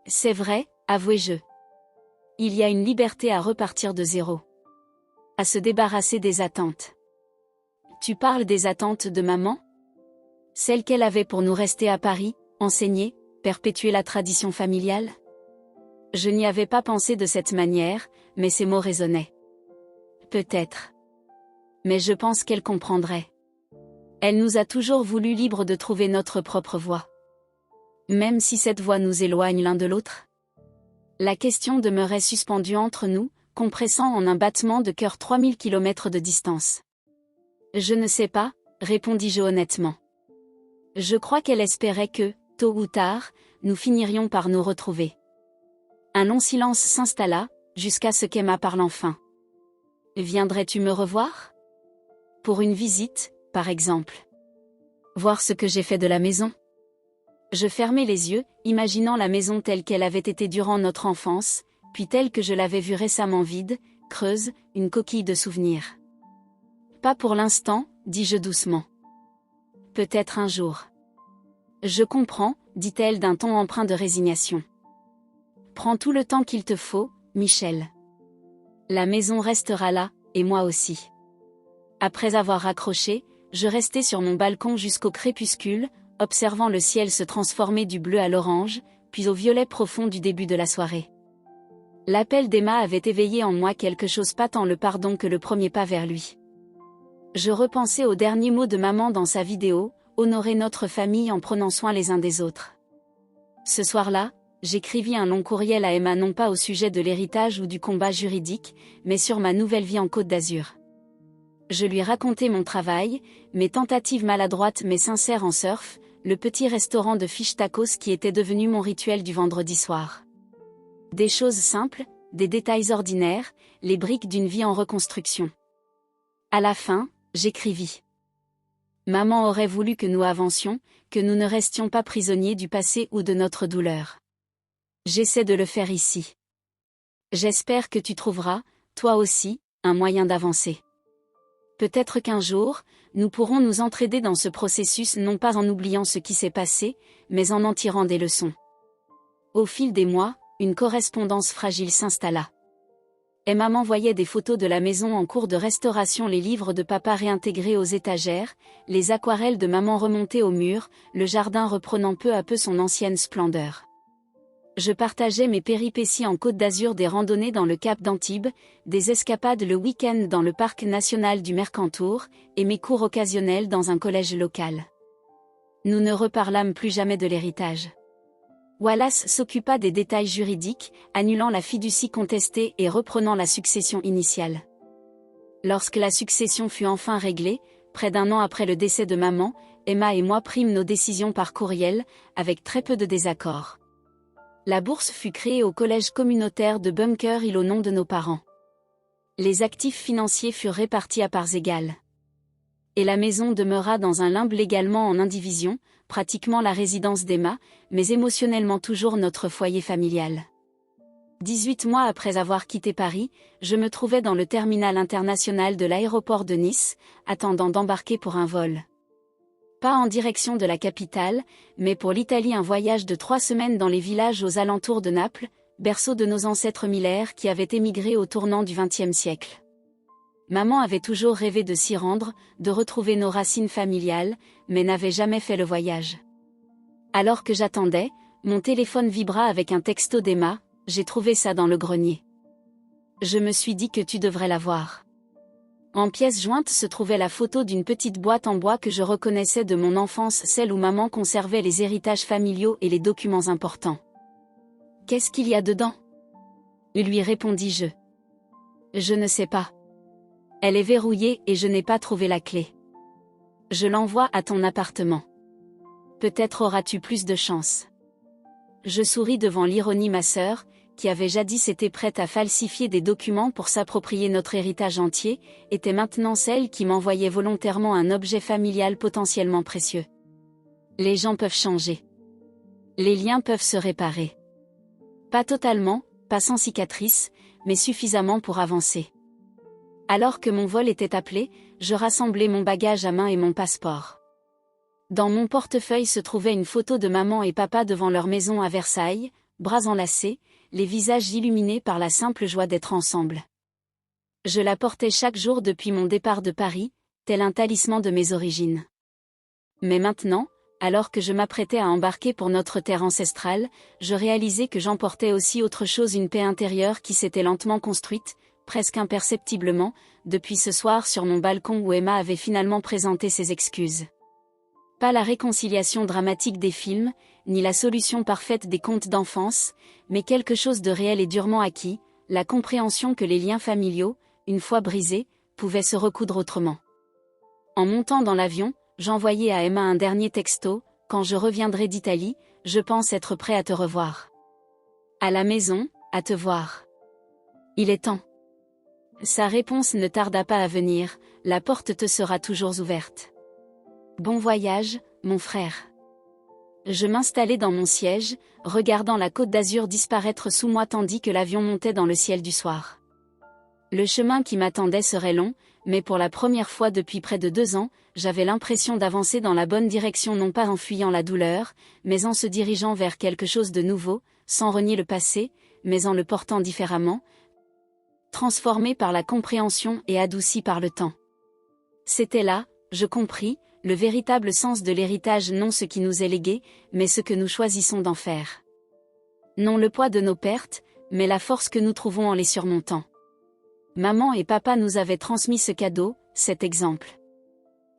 C'est vrai, avouai-je. Il y a une liberté à repartir de zéro. À se débarrasser des attentes. Tu parles des attentes de maman? Celles qu'elle avait pour nous rester à Paris, enseigner, perpétuer la tradition familiale? Je n'y avais pas pensé de cette manière, mais ces mots résonnaient. Peut-être. Mais je pense qu'elle comprendrait. Elle nous a toujours voulu libres de trouver notre propre voie. Même si cette voie nous éloigne l'un de l'autre. La question demeurait suspendue entre nous, compressant en un battement de cœur 3000 km de distance. Je ne sais pas, répondis-je honnêtement. Je crois qu'elle espérait que, tôt ou tard, nous finirions par nous retrouver. Un long silence s'installa, jusqu'à ce qu'Emma parle enfin. Viendrais-tu me revoir? Pour une visite, par exemple. Voir ce que j'ai fait de la maison. Je fermai les yeux, imaginant la maison telle qu'elle avait été durant notre enfance, puis telle que je l'avais vue récemment vide, creuse, une coquille de souvenirs. Pas pour l'instant, dis-je doucement. Peut-être un jour. Je comprends, dit-elle d'un ton empreint de résignation. Prends tout le temps qu'il te faut, Michel. La maison restera là, Et moi aussi. Après avoir raccroché, je restais sur mon balcon jusqu'au crépuscule, observant le ciel se transformer du bleu à l'orange, puis au violet profond du début de la soirée. L'appel d'Emma avait éveillé en moi quelque chose, pas tant le pardon que le premier pas vers lui. Je repensais aux derniers mots de maman dans sa vidéo, honorer notre famille en prenant soin les uns des autres. Ce soir-là, j'écrivis un long courriel à Emma, non pas au sujet de l'héritage ou du combat juridique, mais sur ma nouvelle vie en Côte d'Azur. Je lui racontais mon travail, mes tentatives maladroites mais sincères en surf, le petit restaurant de fish tacos qui était devenu mon rituel du vendredi soir. Des choses simples, des détails ordinaires, les briques d'une vie en reconstruction. À la fin, j'écrivis. Maman aurait voulu que nous avancions, que nous ne restions pas prisonniers du passé ou de notre douleur. J'essaie de le faire ici. J'espère que tu trouveras, toi aussi, un moyen d'avancer. Peut-être qu'un jour, nous pourrons nous entraider dans ce processus, non pas en oubliant ce qui s'est passé, mais en tirant des leçons. Au fil des mois, une correspondance fragile s'installa. Emma m'envoyait des photos de la maison en cours de restauration, les livres de papa réintégrés aux étagères, les aquarelles de maman remontées au mur, le jardin reprenant peu à peu son ancienne splendeur. Je partageais mes péripéties en Côte d'Azur, des randonnées dans le Cap d'Antibes, des escapades le week-end dans le parc national du Mercantour, et mes cours occasionnels dans un collège local. Nous ne reparlâmes plus jamais de l'héritage. Wallace s'occupa des détails juridiques, annulant la fiducie contestée et reprenant la succession initiale. Lorsque la succession fut enfin réglée, près d'un an après le décès de maman, Emma et moi prîmes nos décisions par courriel, avec très peu de désaccords. La bourse fut créée au collège communautaire de Bunker Hill au nom de nos parents. Les actifs financiers furent répartis à parts égales. Et la maison demeura dans un limbe, légalement en indivision, pratiquement la résidence d'Emma, mais émotionnellement toujours notre foyer familial. 18 mois après avoir quitté Paris, je me trouvais dans le terminal international de l'aéroport de Nice, attendant d'embarquer pour un vol. Pas en direction de la capitale, mais pour l'Italie, un voyage de 3 semaines dans les villages aux alentours de Naples, berceau de nos ancêtres millaires qui avaient émigré au tournant du XXe siècle. Maman avait toujours rêvé de s'y rendre, de retrouver nos racines familiales, mais n'avait jamais fait le voyage. Alors que j'attendais, mon téléphone vibra avec un texto d'Emma. J'ai trouvé ça dans le grenier. Je me suis dit que tu devrais la voir. En pièce jointe se trouvait la photo d'une petite boîte en bois que je reconnaissais de mon enfance, celle où maman conservait les héritages familiaux et les documents importants. Qu'est-ce qu'il y a dedans? Lui répondis-je. Je ne sais pas. Elle est verrouillée et je n'ai pas trouvé la clé. Je l'envoie à ton appartement. Peut-être auras-tu plus de chance. Je souris devant l'ironie. Ma sœur, qui avait jadis été prête à falsifier des documents pour s'approprier notre héritage entier, était maintenant celle qui m'envoyait volontairement un objet familial potentiellement précieux. Les gens peuvent changer. Les liens peuvent se réparer. Pas totalement, pas sans cicatrices, mais suffisamment pour avancer. Alors que mon vol était appelé, je rassemblais mon bagage à main et mon passeport. Dans mon portefeuille se trouvait une photo de maman et papa devant leur maison à Versailles, bras enlacés, les visages illuminés par la simple joie d'être ensemble. Je la portais chaque jour depuis mon départ de Paris, tel un talisman de mes origines. Mais maintenant, alors que je m'apprêtais à embarquer pour notre terre ancestrale, je réalisais que j'emportais aussi autre chose, une paix intérieure qui s'était lentement construite, presque imperceptiblement, depuis ce soir sur mon balcon où Emma avait finalement présenté ses excuses. Pas la réconciliation dramatique des films, ni la solution parfaite des contes d'enfance, mais quelque chose de réel et durement acquis, la compréhension que les liens familiaux, une fois brisés, pouvaient se recoudre autrement. En montant dans l'avion, j'envoyai à Emma un dernier texto: quand je reviendrai d'Italie, je pense être prêt à te revoir. À la maison, à te voir. Il est temps. Sa réponse ne tarda pas à venir: la porte te sera toujours ouverte. Bon voyage, mon frère. Je m'installai dans mon siège, regardant la Côte d'Azur disparaître sous moi tandis que l'avion montait dans le ciel du soir. Le chemin qui m'attendait serait long, mais pour la première fois depuis près de 2 ans, j'avais l'impression d'avancer dans la bonne direction, non pas en fuyant la douleur, mais en se dirigeant vers quelque chose de nouveau, sans renier le passé, mais en le portant différemment. transformée par la compréhension et adoucie par le temps. C'était là, je compris, le véritable sens de l'héritage, non ce qui nous est légué, mais ce que nous choisissons d'en faire. Non le poids de nos pertes, mais la force que nous trouvons en les surmontant. Maman et papa nous avaient transmis ce cadeau, cet exemple.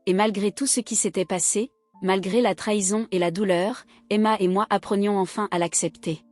Et malgré tout ce qui s'était passé, malgré la trahison et la douleur, Emma et moi apprenions enfin à l'accepter.